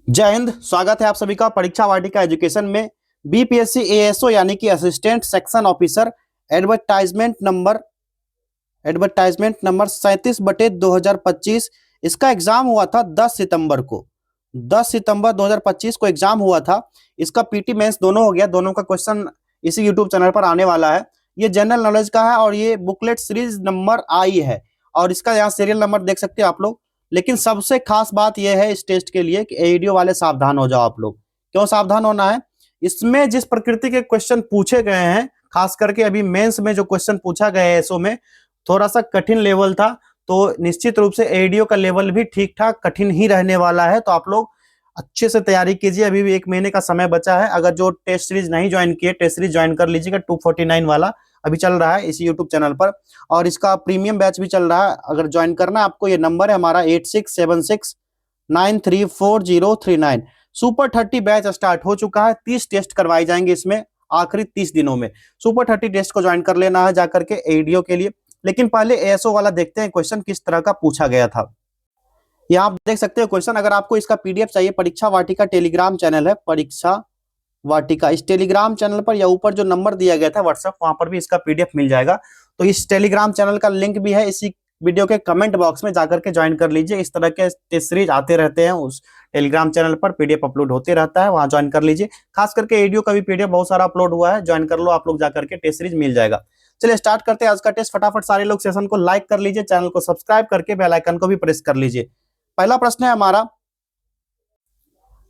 जय हिंद। स्वागत है आप सभी का परीक्षा वाटिका एजुकेशन में। बीपीएससी एएसओ यानी कि assistant section officer advertisement number 37/2025। इसका एग्जाम हुआ था 10 सितंबर को। 10 सितंबर 2025 को एग्जाम हुआ था। इसका पीटी मेंस दोनों हो गया। दोनों का क्वेश्चन इसी यूट्यूब चैनल पर आने वाला है। ये जनरल नॉलेज का है और ये बुकलेट सीरीज नंबर आई है और इसका यहाँ सीरियल नंबर देख सकते हैं आप लोग। लेकिन सबसे खास बात यह है इस टेस्ट के लिए कि एडीओ वाले सावधान हो जाओ आप लोग। क्यों सावधान होना है? इसमें जिस प्रकृति के क्वेश्चन पूछे गए हैं, खास करके अभी मेंस में जो क्वेश्चन पूछा गया है एसओ में, थोड़ा सा कठिन लेवल था। तो निश्चित रूप से एडीओ का लेवल भी ठीक ठाक कठिन ही रहने वाला है। तो आप लोग अच्छे से तैयारी कीजिए। अभी भी 1 महीने का समय बचा है। अगर जो टेस्ट सीरीज नहीं ज्वाइन किए, टेस्ट सीरीज ज्वाइन कर लीजिएगा। 249 वाला अभी चल रहा है इसी यूट्यूब चैनल पर और इसका प्रीमियम बैच भी चल रहा है। अगर ज्वाइन करना है आपको, ये नंबर है हमारा 8676934039। सुपर 30 बैच स्टार्ट हो चुका है। 30 टेस्ट करवाए जाएंगे इसमें आखिरी 30 दिनों में। सुपर 30 टेस्ट को ज्वाइन कर लेना है जाकर के एडीओ के लिए। लेकिन पहले एएसओ वाला देखते हैं क्वेश्चन किस तरह का पूछा गया था। यहाँ आप देख सकते हो क्वेश्चन। अगर आपको इसका पीडीएफ चाहिए, परीक्षा वाटिका टेलीग्राम चैनल है, परीक्षा वाटिका, इस टेलीग्राम चैनल पर या ऊपर जो नंबर दिया गया था व्हाट्सएप, वहां पर भी इसका पीडीएफ मिल जाएगा। तो इस टेलीग्राम चैनल का लिंक भी है इसी वीडियो के कमेंट बॉक्स में, जाकर के ज्वाइन कर लीजिए। इस तरह के टेस्ट सीरीज आते रहते हैं उस टेलीग्राम चैनल पर, पीडीएफ अपलोड होते रहता है, वहां ज्वाइन कर लीजिए। खास करके एडीओ का भी पीडीएफ बहुत सारा अपलोड हुआ है, ज्वाइन कर लो आप लोग जाकर के, टेस्ट सीरीज मिल जाएगा। चलिए स्टार्ट करते हैं आज का टेस्ट। फटाफट सारे लोग सेशन को लाइक कर लीजिए, चैनल को सब्सक्राइब करके बेल आइकन को भी प्रेस कर लीजिए। पहला प्रश्न है हमारा,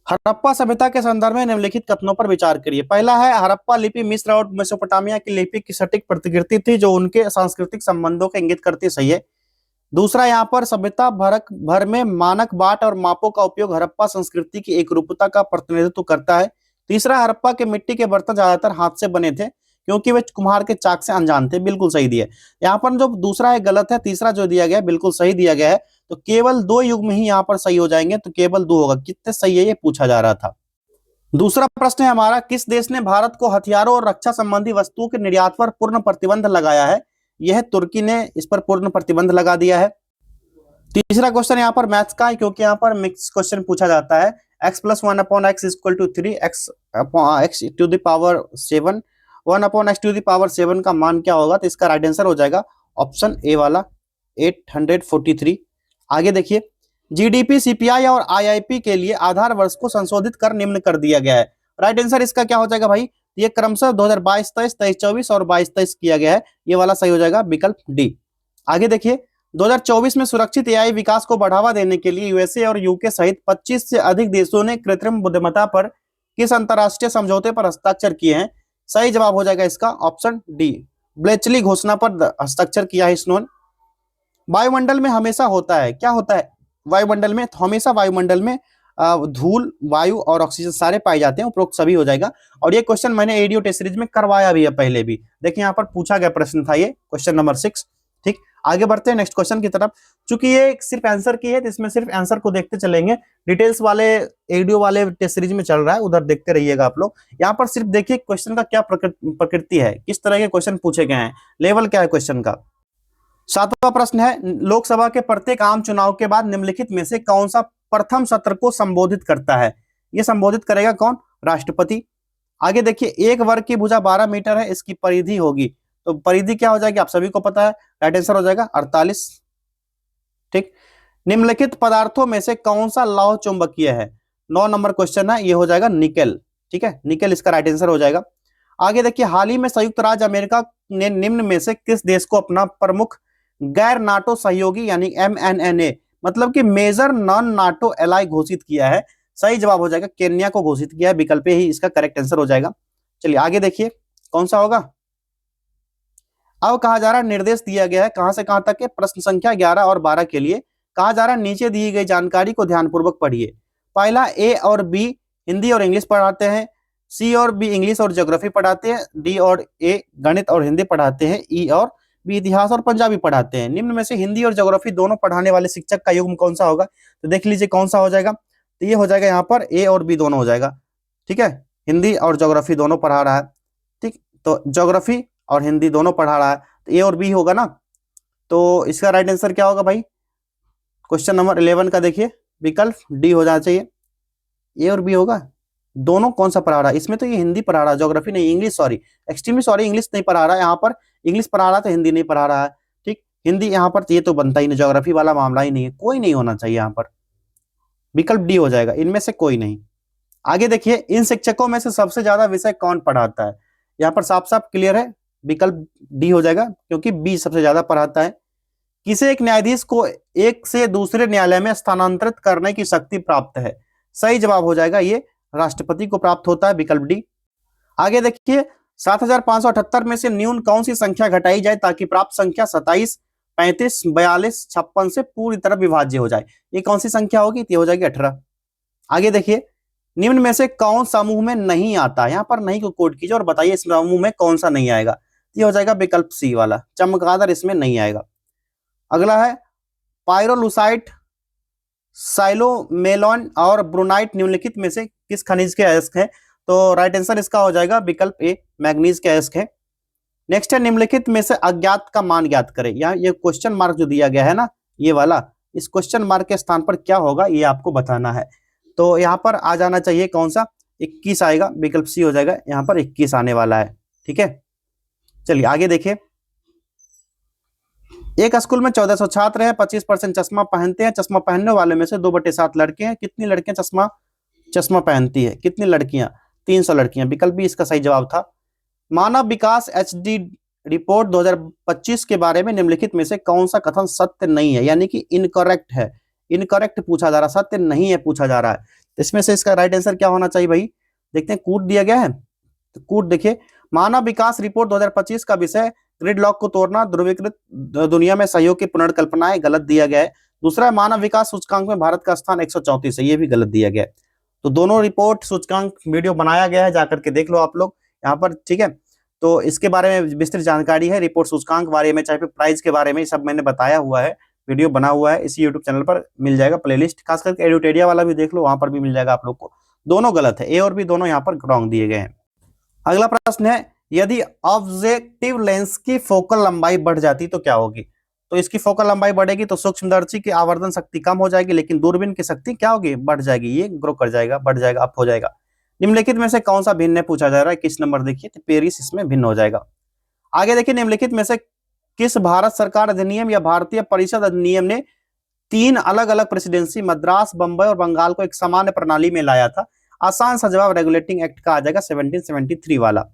हड़प्पा सभ्यता के संदर्भ में निम्नलिखित कथनों पर विचार करिए। पहला है, हड़प्पा लिपि मिस्र और मेसोपोटामिया की लिपि की सटीक प्रतिकृति थी जो उनके सांस्कृतिक संबंधों को इंगित करती। सही है। दूसरा, यहाँ पर सभ्यता भर में मानक बाट और मापों का उपयोग हड़प्पा संस्कृति की एकरूपता का प्रतिनिधित्व करता है। तीसरा, हड़प्पा के मिट्टी के बर्तन ज्यादातर हाथ से बने थे क्योंकि वे कुम्हार के चाक से अनजान थे। बिल्कुल सही दिया। यहाँ पर जो दूसरा है गलत है, तीसरा जो दिया गया है बिल्कुल सही दिया गया है। तो केवल 2 युग में ही यहाँ पर सही हो जाएंगे, तो केवल 2 होगा। कितने सही है ये पूछा जा रहा था। दूसरा प्रश्न है हमारा, किस देश ने भारत को हथियारों और रक्षा संबंधी वस्तुओं के निर्यात पर पूर्ण प्रतिबंध लगाया है? यह तुर्की ने इस पर पूर्ण प्रतिबंध लगा दिया है। तीसरा क्वेश्चन यहाँ पर मैथ्स का है क्योंकि यहाँ पर मिक्स क्वेश्चन पूछा जाता है। x+1/x = 3, x⁴ 1/x⁴ का मान क्या होगा? तो इसका राइट आंसर हो जाएगा ऑप्शन ए वाला 843। आगे देखिए, जीडीपी, सीपीआई और आईआईपी के लिए आधार वर्ष को संशोधित कर निम्न कर दिया गया है। राइट आंसर इसका क्या हो जाएगा भाई? ये क्रमशः 2022-23, 23-24 और 22-23 किया गया है। ये वाला सही हो जाएगा विकल्प डी। आगे देखिए, 2024 में सुरक्षित एआई विकास को बढ़ावा देने के लिए यूएसए और यूके सहित 25 से अधिक देशों ने कृत्रिम बुद्धिमत्ता पर किस अंतरराष्ट्रीय समझौते पर हस्ताक्षर किए हैं? सही जवाब हो जाएगा इसका ऑप्शन डी, ब्लेचली घोषणा पर हस्ताक्षर किया है इन्होंने। वायुमंडल में हमेशा होता है, क्या होता है वायुमंडल में? तो हमेशा वायुमंडल में धूल, वायु और ऑक्सीजन सारे पाए जाते हैं। उपरोक्त सभी हो जाएगा। और ये क्वेश्चन मैंने एडीओ टेस्ट सीरीज में करवाया भी है पहले भी। देखिए यहाँ पर पूछा गया प्रश्न था ये क्वेश्चन नंबर 6। ठीक, आगे बढ़ते हैं नेक्स्ट क्वेश्चन की तरफ। चूंकि ये सिर्फ आंसर की है तो इसमें सिर्फ आंसर को देखते चलेंगे। डिटेल्स वाले एडीओ वाले टेस्ट सीरीज में चल रहा है, उधर देखते रहिएगा आप लोग। यहाँ पर सिर्फ देखिए क्वेश्चन का क्या प्रकृति है, किस तरह के क्वेश्चन पूछे गए हैं, लेवल क्या है क्वेश्चन का। 7वां प्रश्न है, लोकसभा के प्रत्येक आम चुनाव के बाद निम्नलिखित में से कौन सा प्रथम सत्र को संबोधित करता है? ये संबोधित करेगा कौन? राष्ट्रपति। आगे देखिए, एक वर्ग की भुजा 12 मीटर है, इसकी परिधि होगी। तो परिधि क्या हो जाएगी आप सभी को पता है। राइट आंसर हो जाएगा 48। ठीक, निम्नलिखित पदार्थों में से कौन सा लौह चुंबकीय है? 9 नंबर क्वेश्चन है, ये हो जाएगा निकेल। ठीक है, निकेल इसका राइट आंसर हो जाएगा। आगे देखिए, हाल ही में संयुक्त राज्य अमेरिका ने निम्न में से किस देश को अपना प्रमुख गैर नाटो सहयोगी यानी MNNA मतलब कि मेजर नॉन नाटो एलाई घोषित किया है? सही जवाब हो जाएगा केन्या को घोषित किया है। विकल्प ही इसका करेक्ट आंसर हो जाएगा। चलिए आगे देखिए कौन सा होगा। अब कहा जा रहा है, निर्देश दिया गया है कहां से कहां तक है? प्रश्न संख्या 11 और 12 के लिए कहा जा रहा है, नीचे दी गई जानकारी को ध्यानपूर्वक पढ़िए। पहला, ए और बी हिंदी और इंग्लिश पढ़ाते हैं। सी और बी इंग्लिश और ज्योग्राफी पढ़ाते हैं। डी और ए गणित और हिंदी पढ़ाते हैं। ई और बी इतिहास और पंजाबी पढ़ाते हैं। निम्न में से हिंदी और ज्योग्राफी दोनों पढ़ाने वाले शिक्षक का युग्म कौन सा होगा? तो देख लीजिए कौन सा हो जाएगा। तो ये हो जाएगा यहाँ पर ए और बी दोनों हो जाएगा। ठीक है, हिंदी और ज्योग्राफी दोनों पढ़ा रहा है। ठीक, तो ज्योग्राफी और हिंदी दोनों पढ़ा रहा है, तो ए और बी होगा ना। तो इसका राइट आंसर क्या होगा भाई? क्वेश्चन नंबर 11 का देखिए विकल्प डी हो जाना चाहिए। ए और बी होगा। दोनों कौन सा पढ़ा रहा है इसमें? तो ये हिंदी पढ़ा रहा है, ज्योग्राफी नहीं, English, sorry extremely sorry, English नहीं पढ़ा रहा है यहाँ पर, इंग्लिश पढ़ा रहा है तो हिंदी नहीं पढ़ा रहा है। ठीक, हिंदी यहाँ पर ये तो बनता ही नहीं, ज्योग्राफी वाला मामला ही नहीं है, कोई नहीं होना चाहिए यहाँ पर, विकल्प डी हो जाएगा, इनमें से कोई नहीं। आगे देखिए, इन शिक्षकों में से सबसे ज्यादा विषय कौन पढ़ाता है? यहाँ पर साफ साफ क्लियर है, विकल्प डी हो जाएगा, क्योंकि बी सबसे ज्यादा पढ़ाता है। किसे एक न्यायाधीश को एक से दूसरे न्यायालय में स्थानांतरित करने की शक्ति प्राप्त है? सही जवाब हो जाएगा ये राष्ट्रपति को प्राप्त होता है, विकल्प डी। आगे देखिए, 7578 में से न्यून कौन सी संख्या घटाई जाए ताकि प्राप्त संख्या 27, 35, 42, 56 से पूरी तरह विभाज्य हो जाए? ये कौन सी संख्या होगी? ये हो जाएगी 18। आगे देखिए, निम्न में से कौन समूह में नहीं आता? यहाँ पर नहीं को कोड कीजिए और बताइए इस समूह में कौन सा नहीं आएगा। ये हो जाएगा विकल्प सी वाला, चमगादड़ इसमें नहीं आएगा। अगला है पायरोलुसाइट, साइलोमेलोन और ब्रूनाइट निम्नलिखित में से किस खनिज के अयस्क है? तो राइट आंसर इसका हो जाएगा विकल्प ए, मैग्नीज के अयस्क है। नेक्स्ट है, निम्नलिखित में से अज्ञात का मान ज्ञात करें। यहाँ ये क्वेश्चन मार्क जो दिया गया है ना, ये वाला, इस क्वेश्चन मार्क के स्थान पर क्या होगा ये आपको बताना है। तो यहाँ पर आ जाना चाहिए कौन सा? 21 आएगा, विकल्प सी हो जाएगा, यहाँ पर 21 आने वाला है। ठीक है, चलिए आगे देखिए। एक स्कूल में 1400 छात्र हैं, 25% चश्मा पहनते हैं, चश्मा पहनने वाले में से 2/7 लड़के हैं, कितनी लड़कियां चश्मा पहनती है? कितनी लड़कियां? 300 लड़कियां, विकल्प बी इसका सही जवाब था। मानव विकास एचडी रिपोर्ट 2025 के बारे में निम्नलिखित में से कौन सा कथन सत्य नहीं है, यानी कि इनकरेक्ट है? इनकरेक्ट पूछा जा रहा, सत्य नहीं है पूछा जा रहा है। इसमें से इसका राइट आंसर क्या होना चाहिए भाई? देखते हैं, कूट दिया गया है तो कूट देखिए, मानव विकास रिपोर्ट 2025 का विषय ग्रिडलॉक को तोड़ना, ध्रुवीकृत दुनिया में सहयोग की पुनर्कल्पना, गलत दिया गया है। दूसरा है, मानव विकास सूचकांक में भारत का स्थान 134 है, ये भी गलत दिया गया है। तो दोनों रिपोर्ट सूचकांक वीडियो बनाया गया है, जाकर के देख लो आप लोग यहाँ पर। ठीक है, तो इसके बारे में विस्तृत जानकारी है, रिपोर्ट सूचकांक बारे में, चाहे प्राइस के बारे में, सब मैंने बताया हुआ है, वीडियो बना हुआ है, इसी यूट्यूब चैनल पर मिल जाएगा प्लेलिस्ट। खास करके एडुटेरिया वाला भी देख लो, वहां पर भी मिल जाएगा आप लोग को। दोनों गलत है, ए और बी दोनों यहाँ पर रॉन्ग दिए गए हैं। अगला प्रश्न है, यदि ऑब्जेक्टिव लेंस की फोकल लंबाई बढ़ जाती तो क्या होगी? तो इसकी फोकल लंबाई बढ़ेगी तो सूक्ष्मदर्शी की आवर्धन शक्ति कम हो जाएगी, लेकिन दूरबीन की शक्ति क्या होगी? बढ़ जाएगी, ये ग्रो कर जाएगा, बढ़ जाएगा, अप हो जाएगा। निम्नलिखित में से कौन सा भिन्न है पूछा जा रहा है, किस नंबर देखिए, तो पेरिस इसमें भिन्न हो जाएगा। आगे देखिए, निम्नलिखित में से किस भारत सरकार अधिनियम या भारतीय परिषद अधिनियम ने 3 अलग अलग प्रेसिडेंसी, मद्रास, बंबई और बंगाल को एक सामान्य प्रणाली में लाया था? आसान सा जवाब रेगुलेटिंग एक्ट का आ जाएगा, 1773 वाला।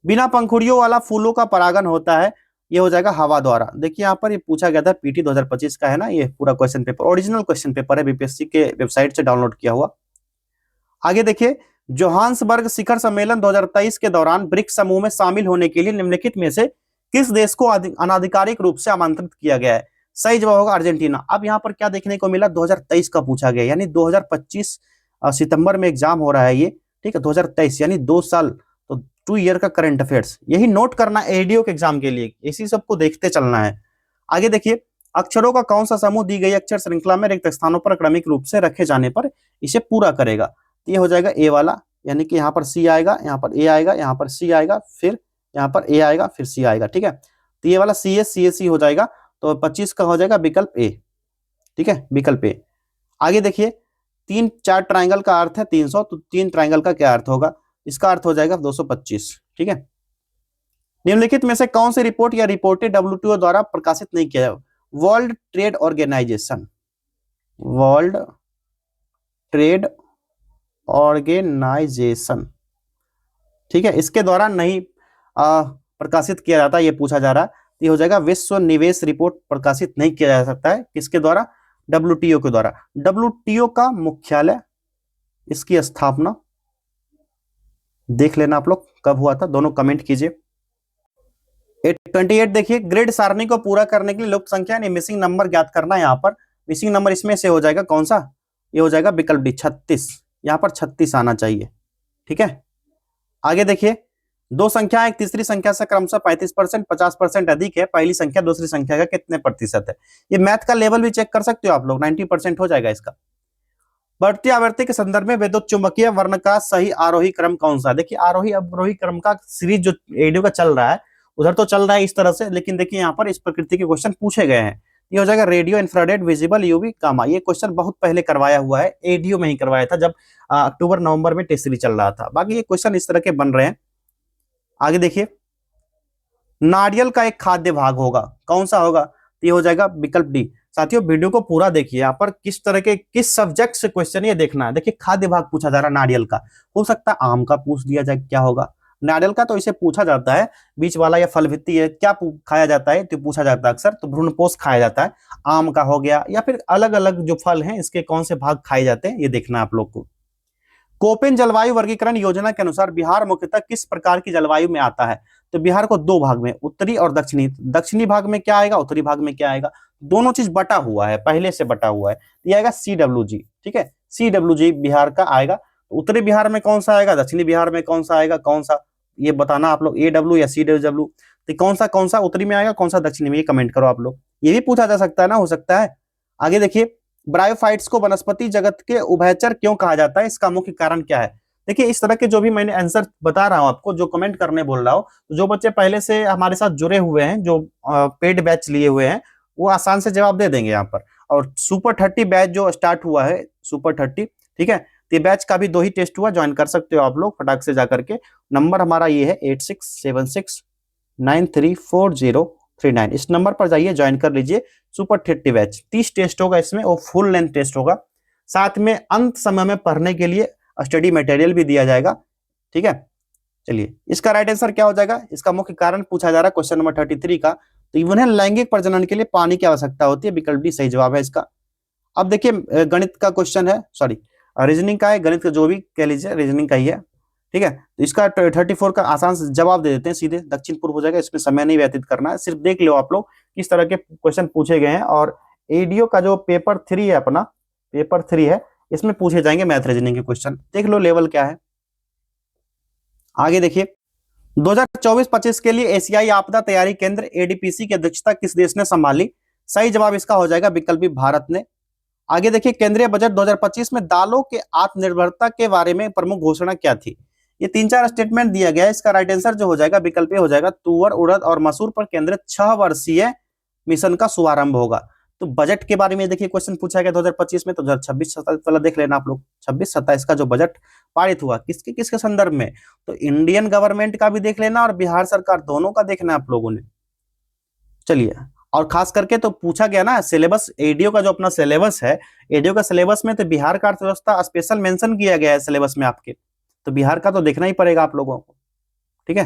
बिना पंखुड़ियों वाला फूलों का परागण होता है, ये हो जाएगा हवा द्वारा। देखिए यहाँ पर ये पूछा गया था, पीटी 2025 का है ना, ये पूरा question paper, original question paper है, बीपीएससी के वेबसाइट से डाउनलोड किया हुआ। आगे देखिए, जोहान्सबर्ग शिखर सम्मेलन 2023 के दौरान ब्रिक्स समूह में शामिल होने के लिए निम्नलिखित में से किस देश को अनाधिकारिक रूप से आमंत्रित किया गया है? सही जवाब होगा अर्जेंटीना। अब यहाँ पर क्या देखने को मिला, 2023 का पूछा गया, यानी 2025 सितंबर में एग्जाम हो रहा है ये। ठीक है, 2023 यानी 2 साल, तो 2 ईयर का करंट अफेयर्स, यही नोट करना एडीओ के एग्जाम के लिए, इसी सबको देखते चलना है। आगे देखिए, अक्षरों का कौन सा समूह दी गई अक्षर श्रृंखला में रिक्त स्थानों पर क्रमिक रूप से रखे जाने पर इसे पूरा करेगा? ये हो जाएगा ए वाला, यानी कि यहाँ पर सी आएगा, यहाँ पर ए आएगा, यहाँ पर सी आएगा, फिर यहाँ पर ए आएगा, फिर सी आएगा। ठीक है, तो ये वाला C S C S C हो जाएगा, तो 25 का हो जाएगा विकल्प ए। ठीक है, विकल्प ए। आगे देखिए, 3-4 ट्राइंगल का अर्थ है 300, तो 3 ट्राइंगल का क्या अर्थ होगा? इसका अर्थ हो जाएगा 225। ठीक है, निम्नलिखित में से कौन सी रिपोर्ट या रिपोर्टें डब्ल्यूटीओ द्वारा प्रकाशित नहीं किया जाए? World Trade Organization, World Trade Organization, ठीक है, इसके द्वारा नहीं प्रकाशित किया जाता, ये पूछा जा रहा है। ये हो जाएगा विश्व निवेश रिपोर्ट प्रकाशित नहीं किया जा सकता है, किसके द्वारा? डब्ल्यूटीओ के द्वारा। डब्ल्यूटीओ का मुख्यालय, इसकी स्थापना देख लेना आप लोग कब हुआ था, दोनों कमेंट कीजिए। 28 देखिए, ग्रिड सारणी को पूरा करने के लिए लुप्त संख्या यानी मिसिंग नंबर ज्ञात करना है। यहाँ पर मिसिंग नंबर इसमें से हो जाएगा कौन सा? ये हो जाएगा विकल्प डी, 36। यहाँ पर 36 आना चाहिए। ठीक है, आगे देखिए, 2 संख्या एक तीसरी संख्या से क्रमशः 35%, 50% अधिक है, पहली संख्या दूसरी संख्या का कितने प्रतिशत है? ये मैथ का लेवल भी चेक कर सकते हो आप लोग, 90% हो जाएगा इसका। बढ़ती आवृत्ति के संदर्भ में विद्युत चुंबकीय वर्ण का सही आरोही क्रम कौन सा? देखिए, आरोही अवरोही क्रम का सीरीज जो एडियो का चल रहा है, उधर तो चल रहा है इस तरह से, लेकिन देखिए यहाँ पर इस प्रकृति के क्वेश्चन पूछे गए हैं, ये हो जाएगा radio infrared visible UV gamma. ये क्वेश्चन बहुत पहले करवाया हुआ है, एडीओ में ही करवाया था जब अक्टूबर नवंबर में टेस्ट सीरीज चल रहा था। बाकी ये क्वेश्चन इस तरह के बन रहे हैं। आगे देखिए, नारियल का एक खाद्य भाग होगा, कौन सा होगा? तो ये हो जाएगा विकल्प डी। साथियों वीडियो को पूरा देखिए, यहाँ पर किस तरह के किस सब्जेक्ट से क्वेश्चन ये देखना है। देखिए खाद्य भाग पूछा जा रहा है नारियल का, हो सकता है आम का पूछ दिया जाए, क्या होगा? नारियल का तो इसे पूछा जाता है, बीच वाला या फल भित्ति है क्या खाया जाता है, तो पूछा जाता है अक्सर, तो भ्रूणपोष खाया जाता है। आम का हो गया, या फिर अलग अलग जो फल हैं इसके कौन से भाग खाए जाते हैं, ये देखना है आप लोग को। कोपेन जलवायु वर्गीकरण योजना के अनुसार बिहार मुख्यतः किस प्रकार की जलवायु में आता है? तो बिहार को दो भाग में, उत्तरी और दक्षिणी। दक्षिणी भाग में क्या आएगा, उत्तरी भाग में क्या आएगा? दोनों चीज बटा हुआ है, पहले से बटा हुआ है, ये आएगा CWG। ठीक है, CWG बिहार का आएगा। उत्तरी बिहार में कौन सा आएगा, दक्षिणी बिहार में कौन सा आएगा, कौन सा, ये बताना आप लोग, AW या CWW। तो कौन सा उत्तरी में आएगा, कौन सा दक्षिणी में, ये कमेंट करो आप लोग। ये भी पूछा जा सकता है ना, हो सकता है। आगे देखिए, ब्रायोफाइट्स को वनस्पति जगत के उभयचर क्यों कहा जाता है, इसका मुख्य कारण क्या है? देखिए इस तरह के जो भी मैंने आंसर बता रहा हूं आपको, जो कमेंट करने बोल रहा हूं, तो जो बच्चे पहले से हमारे साथ जुड़े हुए हैं, जो पेड बैच लिए हुए हैं, वो आसान से जवाब दे देंगे यहाँ पर। और सुपर 30 बैच जो स्टार्ट हुआ है, सुपर 30, ठीक है, तो ये बैच का भी 2 ही टेस्ट हुआ, ज्वाइन कर सकते हो आप लोग फटाक से जाकर के। नंबर हमारा ये है 8676934039। इस नंबर पर जाइए, ज्वाइन कर लीजिए सुपर 30 बैच। 30 टेस्ट होगा इसमें, और फुल लेंथ टेस्ट होगा। साथ में अंत समय में पढ़ने के लिए स्टडी मटेरियल भी दिया जाएगा। ठीक है, चलिए इसका राइट आंसर क्या हो जाएगा? इसका मुख्य कारण पूछा जा रहा है क्वेश्चन नंबर 33 का, तो इन्हें लैंगिक प्रजनन के लिए पानी की आवश्यकता होती है, विकल्प डी सही जवाब है इसका। अब देखिए गणित का क्वेश्चन है, सॉरी रीजनिंग का है, गणित का जो भी कह लीजिए, रीजनिंग का ही है। ठीक है, तो इसका 34 का आसान से जवाब दे देते हैं, सीधे दक्षिण पूर्व हो जाएगा। इसमें समय नहीं व्यतीत करना है, सिर्फ देख लो आप लोग किस तरह के क्वेश्चन पूछे गए हैं। और एडीओ का जो पेपर 3 है, अपना पेपर 3 है, इसमें पूछे जाएंगे मैथ रीजनिंग के क्वेश्चन। देख लो लेवल क्या है। आगे देखिए, 2024-25 के लिए एशियाई आपदा तैयारी केंद्र ADPC की अध्यक्षता किस देश ने संभाली? सही जवाब इसका हो जाएगा विकल्प बी, भारत ने। आगे देखिए, केंद्रीय बजट 2025 में दालों के आत्मनिर्भरता के बारे में प्रमुख घोषणा क्या थी? ये 3-4 स्टेटमेंट दिया गया है। इसका राइट आंसर जो हो जाएगा विकल्प ए हो जाएगा, तुअर, उड़द और मसूर पर केंद्रित 6 वर्षीय मिशन का शुभारंभ होगा। तो बजट के बारे में देखिए क्वेश्चन पूछा गया 2025 में, तो 2026-27 वाला देख लेना आप लोग। 26-27 का जो बजट पारित हुआ किसके किसके संदर्भ में, तो इंडियन गवर्नमेंट का भी देख लेना और बिहार सरकार, दोनों का देखना आप लोगों ने। चलिए, और खास करके तो पूछा गया ना सिलेबस, एडीओ का जो अपना सिलेबस है, एडीओ का सिलेबस में तो बिहार का अर्थव्यवस्था स्पेशल मेंशन किया गया है सिलेबस में आपके, तो बिहार का तो देखना ही पड़ेगा आप लोगों को। ठीक है,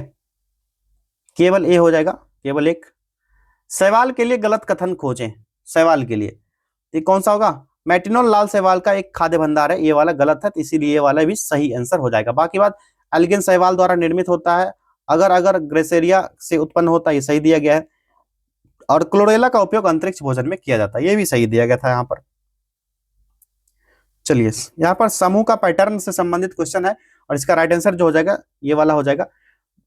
केवल ए हो जाएगा, केवल एक। सहवाल के लिए गलत कथन खोजें, सहवाल के लिए ये कौन सा होगा? मेटिनोल लाल सहवाल का एक खाद्य भंडार है, ये वाला गलत है, तो इसीलिए ये वाला भी सही आंसर हो जाएगा। बाकी बात एल्गिन सहवाल द्वारा निर्मित होता है, अगर ग्रेसेरिया से उत्पन्न होता है, ये सही दिया गया है। और क्लोरेला का उपयोग अंतरिक्ष भोजन में किया जाता है, ये भी सही दिया गया था यहाँ पर। चलिए, यहाँ पर समूह का पैटर्न से संबंधित क्वेश्चन है, और इसका राइट आंसर जो हो जाएगा ये वाला हो जाएगा।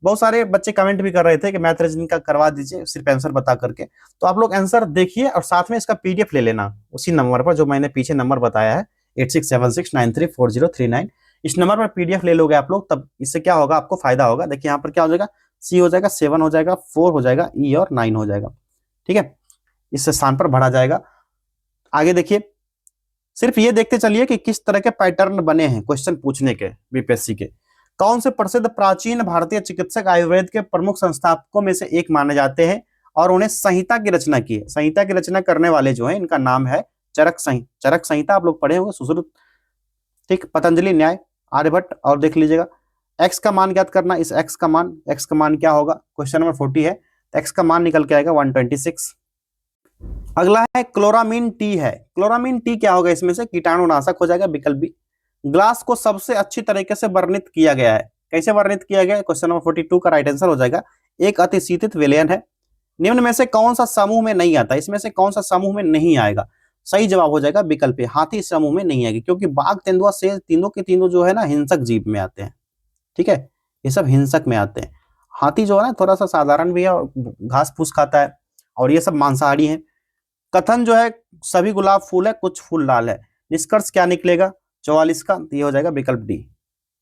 बहुत सारे बच्चे कमेंट भी कर रहे थे कि मैथ रीजनिंग का करवा दीजिए सिर्फ आंसर बता करके, तो आप लोग आंसर देखिए और साथ में इसका PDF ले लेना उसी नंबर पर जो मैंने पीछे नंबर बताया है, 8676934039। इस नंबर पर PDF ले लोगे आप लोग, तब इससे क्या होगा, आपको फायदा होगा। देखिए यहाँ पर क्या हो जाएगा, C हो जाएगा, 7 हो जाएगा, 4 हो जाएगा, E और 9 हो जाएगा। ठीक है, इस स्थान पर बढ़ा जाएगा। आगे देखिए, सिर्फ ये देखते चलिए कि किस तरह के पैटर्न बने हैं क्वेश्चन पूछने के BPSC के। कौन से प्रसिद्ध प्राचीन भारतीय चिकित्सक आयुर्वेद के प्रमुख संस्थापकों में से एक माने जाते हैं और उन्हें संहिता की रचना की है? संहिता की रचना करने वाले जो है, इनका नाम है चरक संहिता। आप लोग पढ़े होंगे, सुश्रुत, ठीक, पतंजलि न्याय, आर्यभट्ट। और देख लीजिएगा एक्स का मान ज्ञात करना, इस एक्स का मान क्या होगा, क्वेश्चन नंबर 40 है, एक्स का मान निकल के आएगा 126। अगला है क्लोरामीन टी है। क्लोरामीन टी क्या होगा, इसमें से कीटाणुनाशक हो जाएगा, विकल्प बी। ग्लास को सबसे अच्छी तरीके से वर्णित किया गया है, कैसे वर्णित किया गया है, क्वेश्चन नंबर 42 का राइट आंसर हो जाएगा, एक अतिशीतित विलयन है। निम्न में से कौन सा समूह में नहीं आता, इसमें से कौन सा समूह में नहीं आएगा? सही जवाब हो जाएगा विकल्प ए, हाथी समूह में नहीं आएगी, क्योंकि बाघ, तेंदुआ, शेर, तीनों के तीनों जो है ना हिंसक जीव में आते हैं। ठीक है, ये सब हिंसक में आते हैं। हाथी जो है ना थोड़ा सा साधारण भी है और घास फूस खाता है, और ये सब मांसाहारी है। कथन जो है, सभी गुलाब फूल है, कुछ फूल लाल है। निष्कर्ष क्या निकलेगा 44 का, तो ये हो जाएगा विकल्प डी।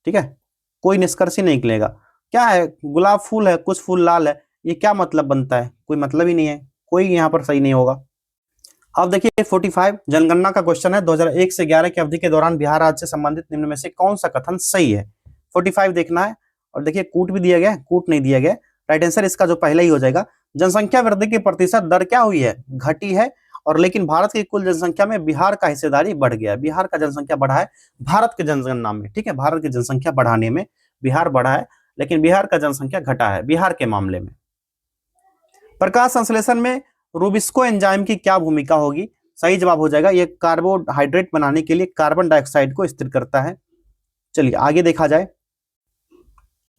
ठीक है, कोई निष्कर्ष ही नहीं निकलेगा। क्या है, गुलाब फूल है, कुछ फूल लाल है, ये क्या मतलब बनता है? कोई मतलब ही नहीं है, कोई यहाँ पर सही नहीं होगा। अब देखिए 45 जनगणना का क्वेश्चन है। 2001 से 11 की अवधि के दौरान बिहार राज्य से संबंधित निम्न में से कौन सा कथन सही है? 45 देखना है। और देखिए कूट भी दिया गया है, कूट नहीं दिया गया। राइट आंसर इसका जो पहला ही हो जाएगा। जनसंख्या वृद्धि की प्रतिशत दर क्या हुई है? घटी है। और लेकिन भारत की कुल जनसंख्या में बिहार का हिस्सेदारी बढ़ गया। बिहार का जनसंख्या बढ़ा है भारत के जनगणना में, ठीक है, भारत की जनसंख्या बढ़ाने में बिहार बढ़ा है, लेकिन बिहार का जनसंख्या घटा है बिहार के मामले में। प्रकाश संश्लेषण में रूबिस्को एंजाइम की क्या भूमिका होगी? सही जवाब हो जाएगा ये कार्बोहाइड्रेट बनाने के लिए कार्बन डाइऑक्साइड को स्थिर करता है। चलिए आगे देखा जाए।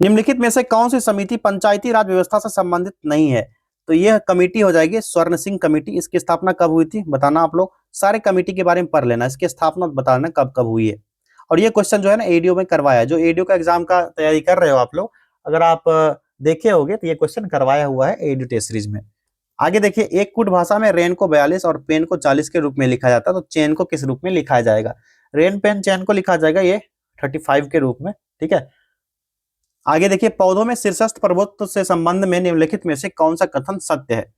निम्नलिखित में से कौन सी समिति पंचायती राज व्यवस्था से संबंधित नहीं है? तो यह कमेटी हो जाएगी स्वर्ण सिंह कमेटी। इसकी स्थापना कब हुई थी बताना। आप लोग सारे कमेटी के बारे में पढ़ लेना, इसकी स्थापना बताना कब कब हुई है। और ये क्वेश्चन जो है ना एडीओ में करवाया है। जो एडीओ का एग्जाम का तैयारी कर रहे हो आप लोग, अगर आप देखे होगे तो ये क्वेश्चन करवाया हुआ है एडीओ टेस्ट सीरीज में। आगे देखिए, एक कूट भाषा में रेन को 42 और पेन को 40 के रूप में लिखा जाता है, तो चेन को किस रूप में लिखा जाएगा? रेन पेन चेन को लिखा जाएगा ये 35 के रूप में, ठीक है। आगे देखिए, पौधों में शीर्षस्थ प्रभुत्व से संबंध में निम्नलिखित में से कौन सा कथन सत्य है?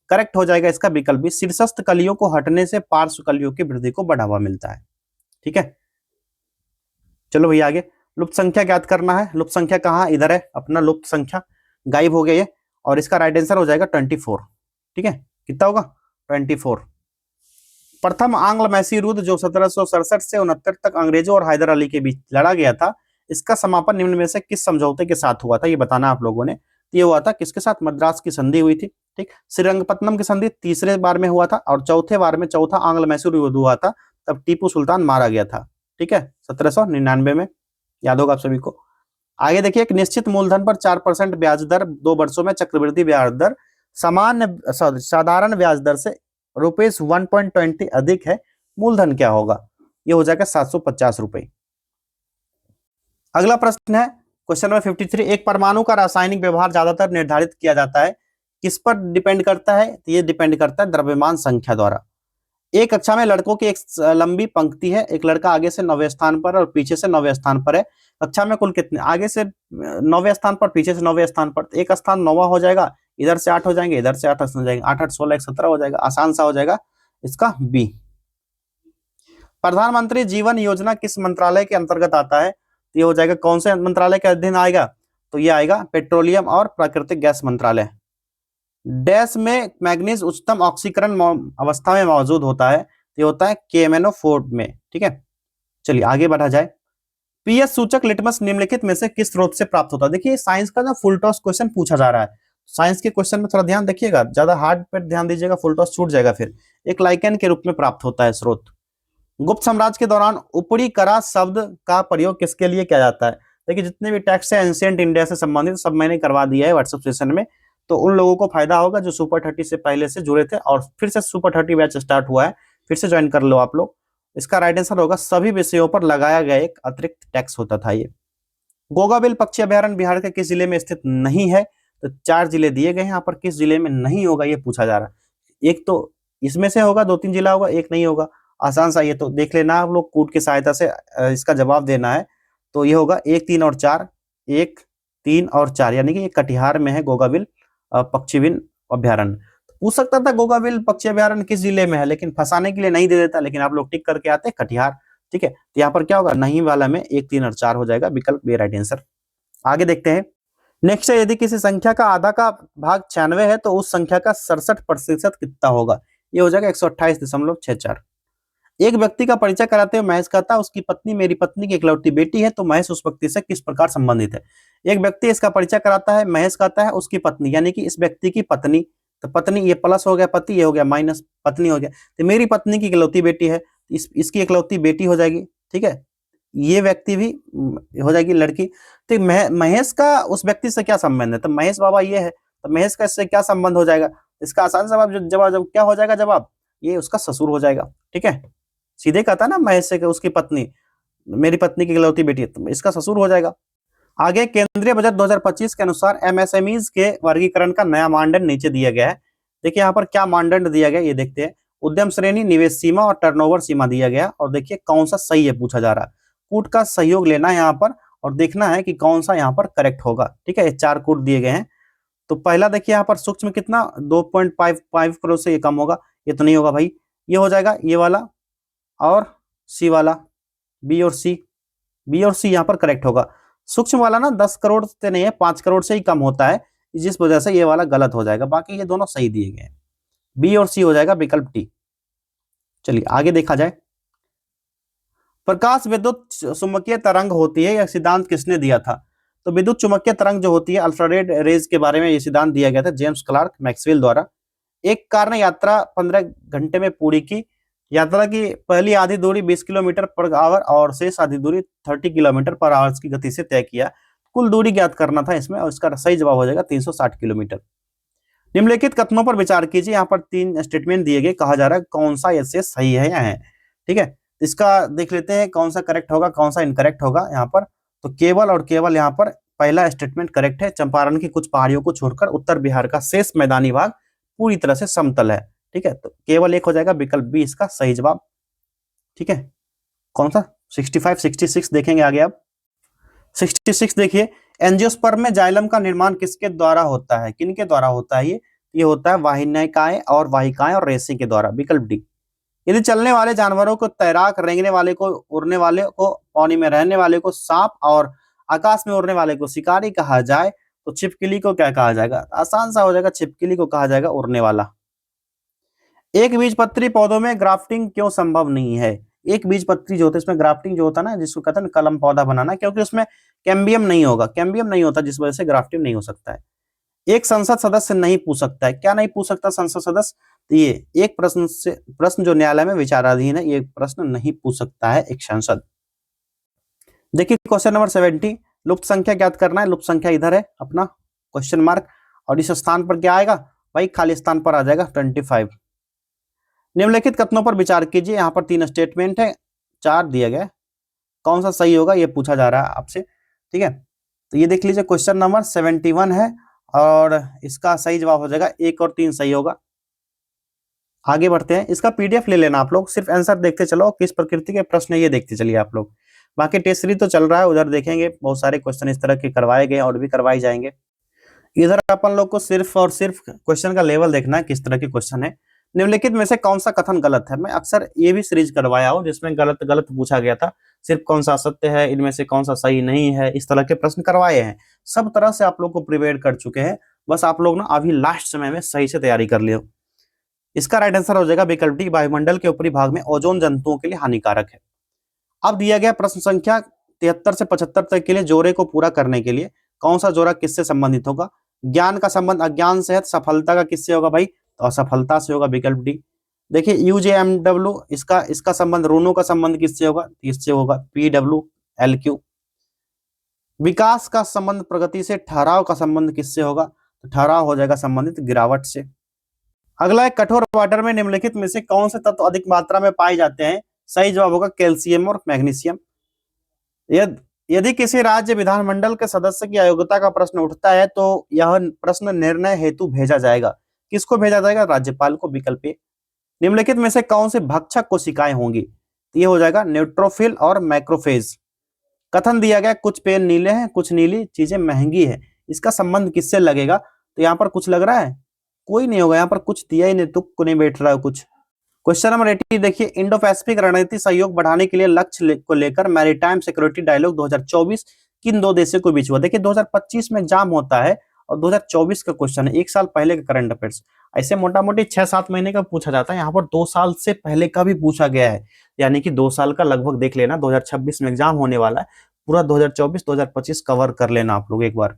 करेक्ट हो जाएगा इसका विकल्प भी। शीर्षस्थ कलियों को हटने से पार्श्व कलियों की वृद्धि को बढ़ावा मिलता है, ठीक है। चलो भैया आगे, लुप्त संख्या ज्ञात करना है। लुप्त संख्या कहाँ? इधर है अपना लुप्त संख्या, गायब हो गया ये। और इसका राइट आंसर हो जाएगा 24, ठीक है। कितना होगा? 24। प्रथम आंग्ल मैसी युद्ध जो 1767 से 69 तक अंग्रेजों और हैदर अली के बीच लड़ा गया था, इसका समापन निम्न में से किस समझौते के साथ हुआ था? ये बताना आप लोगों ने। ये हुआ था किसके साथ? मद्रास की संधि हुई थी, ठीक। श्रीरंगपट्टनम की संधि तीसरे बार में हुआ था, और चौथे बार में चौथा आंग्ल मैसूर युद्ध हुआ था, तब टीपू सुल्तान मारा गया था, ठीक है, 1799 में। याद होगा आप सभी को। आगे देखिए, एक निश्चित मूलधन पर 4% ब्याज दर 2 वर्षों में चक्रवृद्धि ब्याज दर साधारण ब्याज दर से ₹1.20 अधिक है, मूलधन क्या होगा? ये हो जाएगा 750 रुपए। अगला प्रश्न है क्वेश्चन नंबर 53। एक परमाणु का रासायनिक व्यवहार ज्यादातर निर्धारित किया जाता है, किस पर डिपेंड करता है? तो ये डिपेंड करता है द्रव्यमान संख्या द्वारा। एक कक्षा में लड़कों की एक लंबी पंक्ति है, एक लड़का आगे से 9वें स्थान पर और पीछे से 9वें स्थान पर है। कक्षा में कुल कितने? आगे से 9वें स्थान पर, पीछे से 9वें स्थान पर। एक स्थान 9वां हो जाएगा, इधर से 8 हो जाएंगे, इधर से 8 हो जाएंगे, 8 8 16 17 हो जाएगा। आसान सा हो जाएगा इसका बी। प्रधानमंत्री जीवन योजना किस मंत्रालय के अंतर्गत आता है? तो ये हो जाएगा कौन से मंत्रालय के अधीन आएगा? तो ये आएगा पेट्रोलियम और प्राकृतिक गैस मंत्रालय। डैश में मैग्नीज उच्चतम ऑक्सीकरण अवस्था में मौजूद होता है, तो ये होता है KMnO4 में, ठीक है। चलिए आगे बढ़ा जाए। पीएच सूचक लिटमस निम्नलिखित में से किस स्रोत से प्राप्त होता है? देखिए साइंस का ना फुल टॉस क्वेश्चन पूछा जा रहा है। साइंस के क्वेश्चन में थोड़ा ध्यान देखिएगा, ज्यादा हार्ड पर ध्यान दीजिएगा, फुल टॉस छूट जाएगा फिर। एक लाइकेन के रूप में प्राप्त होता है स्रोत। गुप्त साम्राज्य के दौरान उपरी करा शब्द का प्रयोग किसके लिए किया जाता है? देखिए जितने भी टैक्स है एंशिएंट इंडिया से संबंधित सब मैंने करवा दिया है व्हाट्सएप सेशन में, तो उन लोगों को फायदा होगा जो सुपर 30 से पहले से जुड़े थे और फिर से सुपर 30 बैच स्टार्ट हुआ है, फिर से ज्वाइन कर लो आप लोग। इसका राइट आंसर होगा सभी विषयों पर लगाया गया एक अतिरिक्त टैक्स होता था ये। गोगाबिल पक्षी अभ्यारण्य बिहार के किस जिले में स्थित नहीं है? तो 4 जिले दिए गए हैं यहाँ पर, किस जिले में नहीं होगा ये पूछा जा रहा है। एक तो इसमें से होगा, 2-3 जिला होगा, एक नहीं होगा। आसान सा ये तो देख लेना आप लोग, कूट की सहायता से इसका जवाब देना है। तो ये होगा 1, 3 और 4, 1, 3 और 4, यानी कि ये कटिहार में है गोगाबिल पक्षीविन अभ्यारण्य। पूछ सकता था गोगाबिल पक्षी अभ्यारण्य किस जिले में है, लेकिन फंसाने के लिए नहीं दे देता, लेकिन आप लोग टिक करके आते कटिहार, ठीक है। तो यहाँ पर क्या होगा? नहीं वाला में 1, 3 और 4 हो जाएगा, विकल्प बी राइट आंसर। आगे देखते हैं। नेक्स्ट है, यदि किसी संख्या का आधा का भाग 96 है तो उस संख्या का 67% कितना होगा? ये हो जाएगा 128.64। एक व्यक्ति का परिचय कराते हुए महेश कहता है उसकी पत्नी मेरी पत्नी की इकलौती बेटी है, तो महेश उस व्यक्ति से किस प्रकार संबंधित है? एक व्यक्ति इसका परिचय कराता है, महेश कहता है उसकी पत्नी, यानी कि इस व्यक्ति की पत्नी, तो पत्नी ये प्लस हो गया, पति ये हो गया माइनस, पत्नी हो गया, तो मेरी पत्नी की इकलौती बेटी है, इसकी इकलौती बेटी हो जाएगी, ठीक है। ये व्यक्ति भी हो जाएगी लड़की। तो महेश का उस व्यक्ति से क्या संबंध है? तो महेश बाबा ये है, तो महेश का इससे क्या संबंध हो जाएगा? इसका आसान जवाब क्या हो जाएगा? जवाब ये उसका ससुर हो जाएगा, ठीक है। सीधे कहता ना महेश से उसकी पत्नी मेरी पत्नी की इकलौती बेटी है, तो इसका ससुर हो जाएगा। आगे केंद्रीय बजट 2025 के अनुसार MSMEs के वर्गीकरण का नया मानदंड नीचे दिया गया है। देखिए यहाँ पर क्या मानदंड दिया गया ये देखते हैं। उद्यम श्रेणी, निवेश सीमा और टर्नओवर सीमा दिया गया, और देखिए कौन सा सही है पूछा जा रहा है। कूट का सहयोग लेना है यहाँ पर और देखना है कि कौन सा यहाँ पर करेक्ट होगा, ठीक है। ये 4 कूट दिए गए हैं। तो पहला देखिए यहाँ पर सूक्ष्म कितना 2.55 करोड़ से ये कम होगा, ये तो नहीं होगा भाई। ये हो जाएगा ये वाला और सी वाला, बी और सी, बी और सी यहाँ पर करेक्ट होगा। सूक्ष्म वाला ना 10 करोड़ से नहीं है, 5 करोड़ से ही कम होता है, जिस वजह से ये वाला गलत हो जाएगा, बाकी ये दोनों सही दिए गए हैं। बी और सी हो जाएगा विकल्प डी। चलिए आगे देखा जाए। प्रकाश विद्युत चुम्बकीय तरंग होती है, यह सिद्धांत किसने दिया था? तो विद्युत चुम्बकीय तरंग जो होती है अल्ट्रारेड रेज के बारे में ये सिद्धांत दिया गया था जेम्स क्लार्क मैक्सवेल द्वारा। एक कार ने यात्रा 15 घंटे में पूरी की। यात्रा की पहली आधी दूरी 20 किलोमीटर पर आवर और शेष आधी दूरी 30 किलोमीटर पर आवर की गति से तय किया। कुल दूरी ज्ञात करना था इसमें, और इसका सही जवाब हो जाएगा 360 किलोमीटर। निम्नलिखित कथनों पर विचार कीजिए। यहाँ पर 3 स्टेटमेंट दिए गए, कहा जा रहा है कौन सा इससे सही है या है। ठीक है, इसका देख लेते हैं कौन सा करेक्ट होगा, कौन सा इनकरेक्ट होगा। यहाँ पर तो केवल और केवल यहाँ पर पहला स्टेटमेंट करेक्ट है। चंपारण की कुछ पहाड़ियों को छोड़कर उत्तर बिहार का शेष मैदानी भाग पूरी तरह से समतल है। ठीक है, तो केवल एक हो जाएगा विकल्प बी इसका सही जवाब। ठीक है, कौन सा 65 66 देखेंगे आगे। अब 66 देखिए, एंजियोस्पर्म में जाइलम का निर्माण किसके द्वारा होता है, किनके द्वारा होता है? ये होता है वाहिनिकाएं और वाहिकाएं और रेशे के द्वारा, विकल्प डी। यदि चलने वाले जानवरों को तैराक, रेंगने वाले को, उड़ने वाले को, पानी में रहने वाले को सांप और आकाश में उड़ने वाले को शिकारी कहा जाए तो छिपकली को क्या कहा जाएगा? आसान सा हो जाएगा, छिपकली को कहा जाएगा उड़ने वाला। एक बीजपत्री पौधों में ग्राफ्टिंग क्यों संभव नहीं है? एक बीजपत्री जो होता है इसमें ग्राफ्टिंग जो होता है ना, जिसको कहते हैं कलम पौधा बनाना, क्योंकि उसमें कैम्बियम नहीं होगा, कैम्बियम नहीं होता, जिस वजह से ग्राफ्टिंग नहीं हो सकता है। एक संसद सदस्य नहीं पूछ सकता है, क्या नहीं पूछ सकता संसद सदस्य? तो ये एक प्रश्न जो न्यायालय में विचाराधीन है, ये प्रश्न नहीं पूछ सकता है एक सांसद। देखिए क्वेश्चन नंबर 70, लुप्त संख्या ज्ञात करना है। लुप्त संख्या इधर है अपना क्वेश्चन मार्क, और इस स्थान पर क्या आएगा भाई? खाली स्थान पर आ जाएगा 25। निम्नलिखित कथनों पर विचार कीजिए। यहाँ पर 3 स्टेटमेंट है, 4 दिया गया, कौन सा सही होगा ये पूछा जा रहा है आपसे। ठीक है, तो ये देख लीजिए क्वेश्चन नंबर 71 है, और इसका सही जवाब हो जाएगा 1 और 3 सही होगा। आगे बढ़ते हैं, इसका पीडीएफ ले लेना आप लोग, सिर्फ आंसर देखते चलो, किस प्रकृति के प्रश्न है ये देखते चलिए आप लोग। बाकी टेस्ट सीरीज तो चल रहा है, उधर देखेंगे बहुत सारे क्वेश्चन इस तरह के करवाए गए और भी करवाए जाएंगे। इधर अपन लोग को सिर्फ और सिर्फ क्वेश्चन का लेवल देखना है, किस तरह के क्वेश्चन है। निम्नलिखित में से कौन सा कथन गलत है? मैं अक्सर ये भी सीरीज करवाया हूँ जिसमें गलत गलत पूछा गया था, सिर्फ कौन सा सत्य है, इनमें से कौन सा सही नहीं है, इस तरह के प्रश्न करवाए हैं। सब तरह से आप लोग को प्रिपेयर कर चुके हैं, बस आप लोग ना अभी लास्ट समय में सही से तैयारी कर लियो। इसका राइट आंसर हो जाएगा विकल्प डी, वायुमंडल के ऊपरी भाग में ओजोन जंतुओं के लिए हानिकारक है। अब दिया गया प्रश्न संख्या 73 से 75 तक के लिए जोड़े को पूरा करने के लिए कौन सा जोड़ा किससे संबंधित होगा? ज्ञान का संबंध अज्ञान से है, सफलता का किससे होगा भाई? तो असफलता से होगा, विकल्प डी। देखिए यूजेएमडब्ल्यू, इसका संबंध ऋणों का संबंध किससे होगा? इससे होगा, पीडब्ल्यू एल क्यू। विकास का संबंध प्रगति से, ठहराव का संबंध किससे होगा? तो ठहराव हो जाएगा संबंधित गिरावट से। अगला है, कठोर वाटर में निम्नलिखित में से कौन से तत्व अधिक मात्रा में पाए जाते हैं? सही जवाब होगा कैल्शियम और मैग्नीशियम। यदि किसी राज्य विधानमंडल के सदस्य की अयोग्यता का प्रश्न उठता है तो यह प्रश्न निर्णय हेतु भेजा जाएगा। किसको भेजा जाएगा? राज्यपाल को, विकल्प ए। निम्नलिखित में से कौन से भक्षक कोशिकाएं होंगी? तो ये हो जाएगा न्यूट्रोफिल और मैक्रोफेज। कथन दिया गया कुछ पेन नीले हैं, कुछ नीली चीजें महंगी है, इसका संबंध किससे लगेगा? तो यहाँ पर कुछ लग रहा है, कोई नहीं होगा, यहाँ पर कुछ दिया ही नहीं, तुक को नहीं बैठ रहा है कुछ। क्वेश्चन नंबर 80 देखिए, इंडो पैसिफिक रणनीति सहयोग बढ़ाने के लिए लक्ष्य को लेकर मैरीटाइम सिक्योरिटी डायलॉग 2024 किन 2 देशों के बीच हुआ? देखिए 2025 में एग्जाम होता है और 2024 का क्वेश्चन है, 1 साल पहले का करंट अफेयर्स। ऐसे मोटा मोटी 6-7 महीने का पूछा जाता है, यहाँ पर 2 साल से पहले का भी पूछा गया है, यानी कि 2 साल का लगभग देख लेना। 2026 में एग्जाम होने वाला है, पूरा 2024-2025 कवर कर लेना आप लोग एक बार।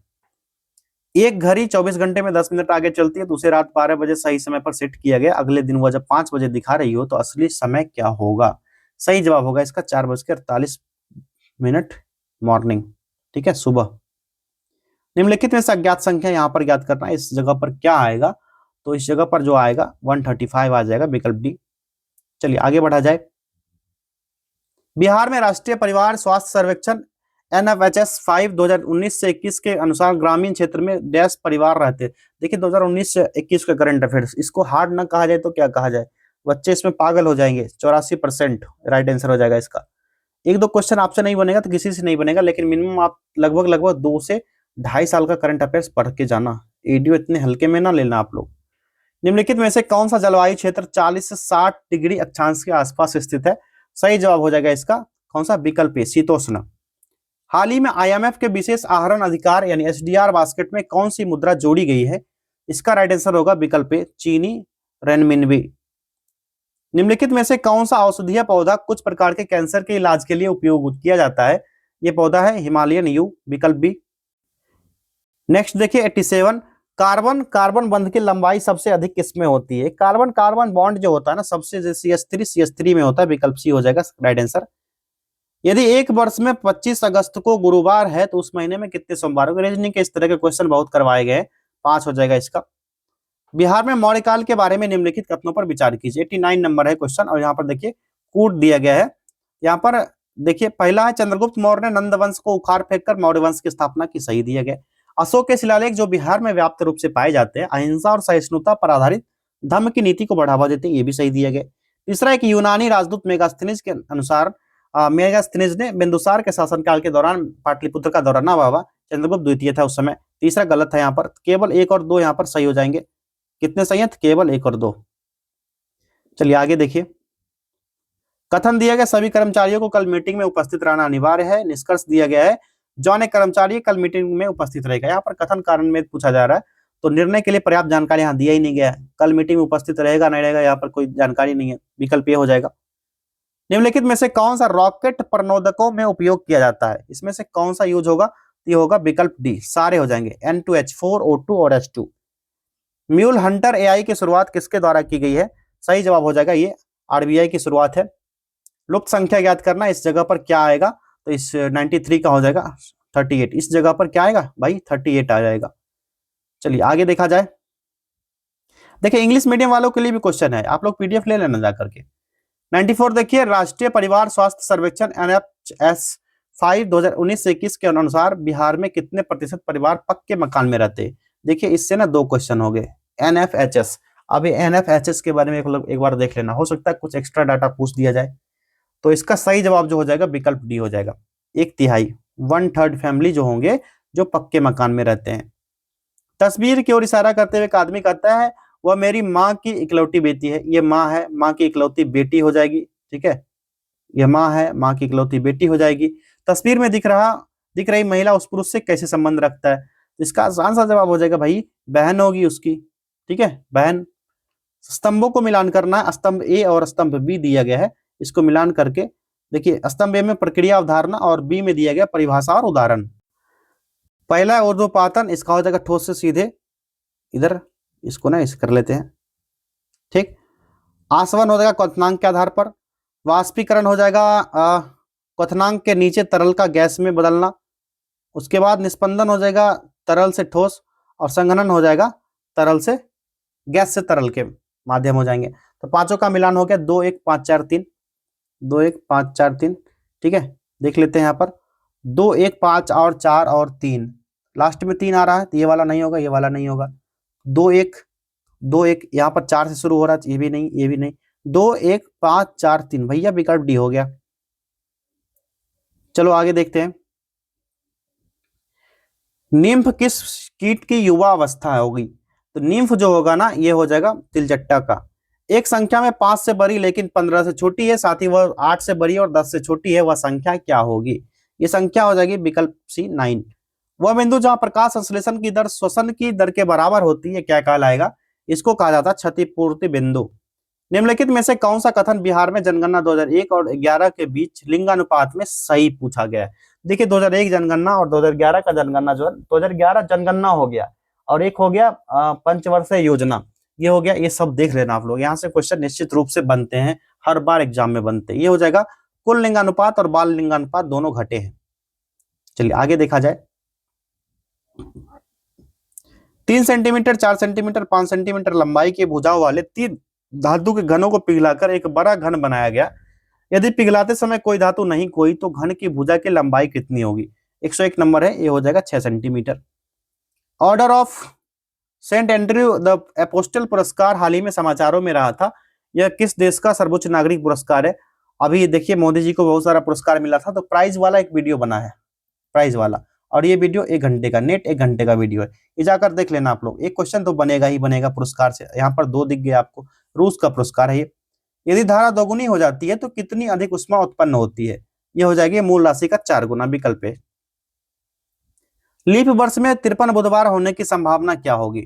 एक घड़ी 24 घंटे में 10 मिनट आगे चलती है, दूसरी रात 12 बजे सही समय पर सेट किया गया, अगले दिन वह जब 5 बजे दिखा रही हो तो असली समय क्या होगा? सही जवाब होगा इसका 4:48 मॉर्निंग। ठीक है, सुबह। निम्नलिखित में से अज्ञात संख्या यहाँ पर ज्ञात करना है, इस जगह पर क्या आएगा? तो इस जगह पर जो आएगा 135 आ जाएगा, विकल्प डी। चलिए आगे बढ़ा जाए। बिहार में राष्ट्रीय परिवार स्वास्थ्य सर्वेक्षण NFHS 5 2019 से 21 के अनुसार ग्रामीण क्षेत्र में डैश परिवार रहते हैं। देखिए 2019 से 21 का करंट अफेयर्स, इसको हार्ड ना कहा जाए तो क्या कहा जाए? बच्चे इसमें पागल हो जाएंगे। 84% राइट आंसर हो जाएगा इसका। 1-2 क्वेश्चन आपसे नहीं बनेगा तो किसी से नहीं बनेगा, लेकिन मिनिमम आप लगभग 2 से 2.5 साल का करंट अफेयर्स पढ़ के जाना। वीडियो इतने हल्के में ना लेना आप लोग। निम्नलिखित में से कौन सा जलवायु क्षेत्र 40 से 60 डिग्री अक्षांश के आसपास स्थित है? सही जवाब हो जाएगा इसका कौन सा? विकल्प ए, शीतोष्ण। हाल ही में आईएमएफ के विशेष आहरण अधिकार यानी एसडीआर बास्केट में कौन सी मुद्रा जोड़ी गई है? इसका राइट आंसर होगा विकल्प ए, चीनी रेनमिनबी। निम्नलिखित में से कौन सा औषधीय पौधा कुछ प्रकार के कैंसर के इलाज के लिए उपयोग किया जाता है? यह पौधा है हिमालयन यू, विकल्प बी। नेक्स्ट देखिए 87, कार्बन कार्बन बंध की लंबाई सबसे अधिक किसमें होती है? कार्बन कार्बन बॉन्ड जो होता है ना सबसे CH3 में होता है, विकल्प सी हो जाएगा राइट आंसर। यदि एक वर्ष में 25 अगस्त को गुरुवार है तो उस महीने में कितने सोमवार होंगे? रीजनिंग के इस तरह के क्वेश्चन बहुत करवाए गए, 5 हो जाएगा इसका। बिहार में मौर्यकाल के बारे में निम्नलिखित कथनों पर विचार कीजिए। 89 नंबर है क्वेश्चन और यहाँ पर देखिए कूट दिया गया है। यहाँ पर देखिए पहला है चंद्रगुप्त मौर्य ने नंद वंश को उखाड़ फेंककर मौर्य वंश की स्थापना की, सही दिया गया। अशोक के शिलालेख जो बिहार में व्याप्त रूप से पाए जाते हैं अहिंसा और सहिष्णुता पर आधारित धम्म की नीति को बढ़ावा देते हैं, ये भी सही दिया गया। तीसरा एक यूनानी राजदूत मेगास्थनीज के अनुसार मेगास्थनीज ने बिंदुसार के शासनकाल के दौरान पाटलिपुत्र का दौरा ना हुआ, चंद्रगुप्त द्वितीय था उस समय। तीसरा गलत है यहाँ पर, केवल 1 और 2 यहाँ पर सही हो जाएंगे। कितने सही है? केवल 1 और 2। चलिए आगे देखिए, कथन दिया गया सभी कर्मचारियों को कल मीटिंग में उपस्थित रहना अनिवार्य है। निष्कर्ष दिया गया है जौन एक कर्मचारी कल मीटिंग में उपस्थित रहेगा। यहाँ पर कथन कारण में पूछा जा रहा है तो निर्णय के लिए पर्याप्त जानकारी यहाँ दिया ही नहीं गया है। कल मीटिंग में उपस्थित रहेगा नहीं रहेगा यहाँ पर कोई जानकारी नहीं है, विकल्प ये हो जाएगा। निम्नलिखित में से कौन सा रॉकेट प्रणोदकों में उपयोग किया जाता है? इसमें से कौन सा यूज होगा? ये होगा विकल्प डी, सारे हो जाएंगे, N2H4, O2 और H2। म्यूल हंटर एआई की शुरुआत किसके द्वारा की गई है? सही जवाब हो जाएगा ये आरबीआई की शुरुआत है। लुप्त संख्या ज्ञात करना, इस जगह पर क्या आएगा? तो इस 93 का हो जाएगा 38, इस जगह पर क्या आएगा भाई? 38 आ जाएगा। चलिए आगे देखा जाए। देखिए इंग्लिश मीडियम वालों के लिए भी क्वेश्चन है, आप लोग पीडीएफ ले लेना जाकर के। 94 देखिए, राष्ट्रीय परिवार स्वास्थ्य सर्वेक्षण NFS5 2019 से 21 के अनुसार बिहार में कितने प्रतिशत परिवार पक्के मकान में रहते हैं? देखिए इससे ना 2 क्वेश्चन हो गए। NFHS, अभी NFHS के बारे में एक बार देख लेना, हो सकता है कुछ एक्स्ट्रा डाटा पूछ दिया जाए। तो इसका सही जवाब जो हो जाएगा विकल्प डी हो जाएगा, 1/3 1/3 फैमिली जो होंगे जो पक्के मकान में रहते हैं। तस्वीर की ओर इशारा करते हुए एक आदमी कहता है वह मेरी माँ की इकलौती बेटी है। ये माँ है, माँ की इकलौती बेटी हो जाएगी, ठीक है। यह माँ है, माँ की इकलौती बेटी हो जाएगी। तस्वीर में दिख रही महिला उस पुरुष से कैसे संबंध रखता है? इसका आसान सा जवाब हो जाएगा भाई बहन होगी उसकी, ठीक है, बहन। स्तंभों को मिलान करना है, स्तंभ ए और स्तंभ बी दिया गया है, इसको मिलान करके देखिए स्तंभ ए में प्रक्रिया अवधारणा और बी में दिया गया परिभाषा और उदाहरण। पहला ऊर्ध्वपातन, इसका हो जाएगा ठोस से सीधे, इधर इसको ना इस कर लेते हैं, ठीक। आसवन हो जाएगा क्वथनांक के आधार पर। वाष्पीकरण हो जाएगा क्वथनांक के नीचे तरल का गैस में बदलना। उसके बाद निस्पंदन हो जाएगा तरल से ठोस, और संघनन हो जाएगा तरल से गैस से तरल के माध्यम हो जाएंगे। तो पांचों का मिलान हो गया 2 1 5 4 3, 2 1 5 4 3, ठीक है। देख लेते हैं यहाँ पर 2 1 5 और 4 और 3, लास्ट में 3 आ रहा है तो ये वाला नहीं होगा, ये वाला नहीं होगा। 2 1 यहाँ पर 4 से शुरू हो रहा है, ये भी नहीं, ये भी नहीं। 2 1 5 4 3, भैया विकल्प डी हो गया। चलो आगे देखते हैं। निम्फ किस कीट की युवा अवस्था होगी? तो निम्फ जो होगा ना ये हो जाएगा तिलचट्टा का। एक संख्या में 5 से बड़ी लेकिन 15 से छोटी है, साथ ही वह 8 से बड़ी और 10 से छोटी है, वह संख्या क्या होगी? ये संख्या हो जाएगी विकल्प सी 9। वह बिंदु जहां प्रकाश संश्लेषण की दर श्वसन की दर के बराबर होती है क्या कहलाएगा? इसको कहा जाता है क्षतिपूर्ति बिंदु। निम्नलिखित में से कौन सा कथन बिहार में जनगणना 2001 और 11 के बीच लिंगानुपात में सही पूछा गया है? देखिए 2001 जनगणना और 2011 का जनगणना जो है, 2011 जनगणना हो गया और एक हो गया पंचवर्षीय योजना, ये हो गया। ये सब देख लेना आप लोग, यहाँ से क्वेश्चन निश्चित रूप से बनते हैं, हर बार एग्जाम में बनते हैं। ये हो जाएगा कुल लिंगानुपात और बाल लिंगानुपात दोनों घटे हैं। चलिए आगे देखा जाए। 3 सेंटीमीटर 4 सेंटीमीटर 5 सेंटीमीटर लंबाई के भुजाओं वाले 3 धातु के घनों को पिघलाकर एक बड़ा घन बनाया गया। यदि पिघलाते समय कोई धातु नहीं खोई तो घन की भुजा की लंबाई कितनी होगी? 101 नंबर है, ये हो जाएगा 6 centimetre. Order of Saint Andrew the Apostle पुरस्कार हाल ही में समाचारों में रहा था, यह किस देश का सर्वोच्च नागरिक पुरस्कार है? अभी देखिए मोदी जी को बहुत सारा पुरस्कार मिला था, तो प्राइज वाला एक वीडियो बना है, प्राइज वाला, और ये वीडियो 1 घंटे का, नेट 1 घंटे का वीडियो है। ये जाकर देख लेना आप लोग। एक क्वेश्चन तो बनेगा ही बनेगा पुरस्कार से। यहाँ पर 2 दिख गए आपको, रूस का पुरस्कार है ये। यदि धारा दोगुनी हो जाती है तो कितनी अधिक ऊष्मा उत्पन्न होती है? ये हो जाएगी मूल राशि का 4 गुना, विकल्प है। लीप वर्ष में 53 बुधवार होने की संभावना क्या होगी?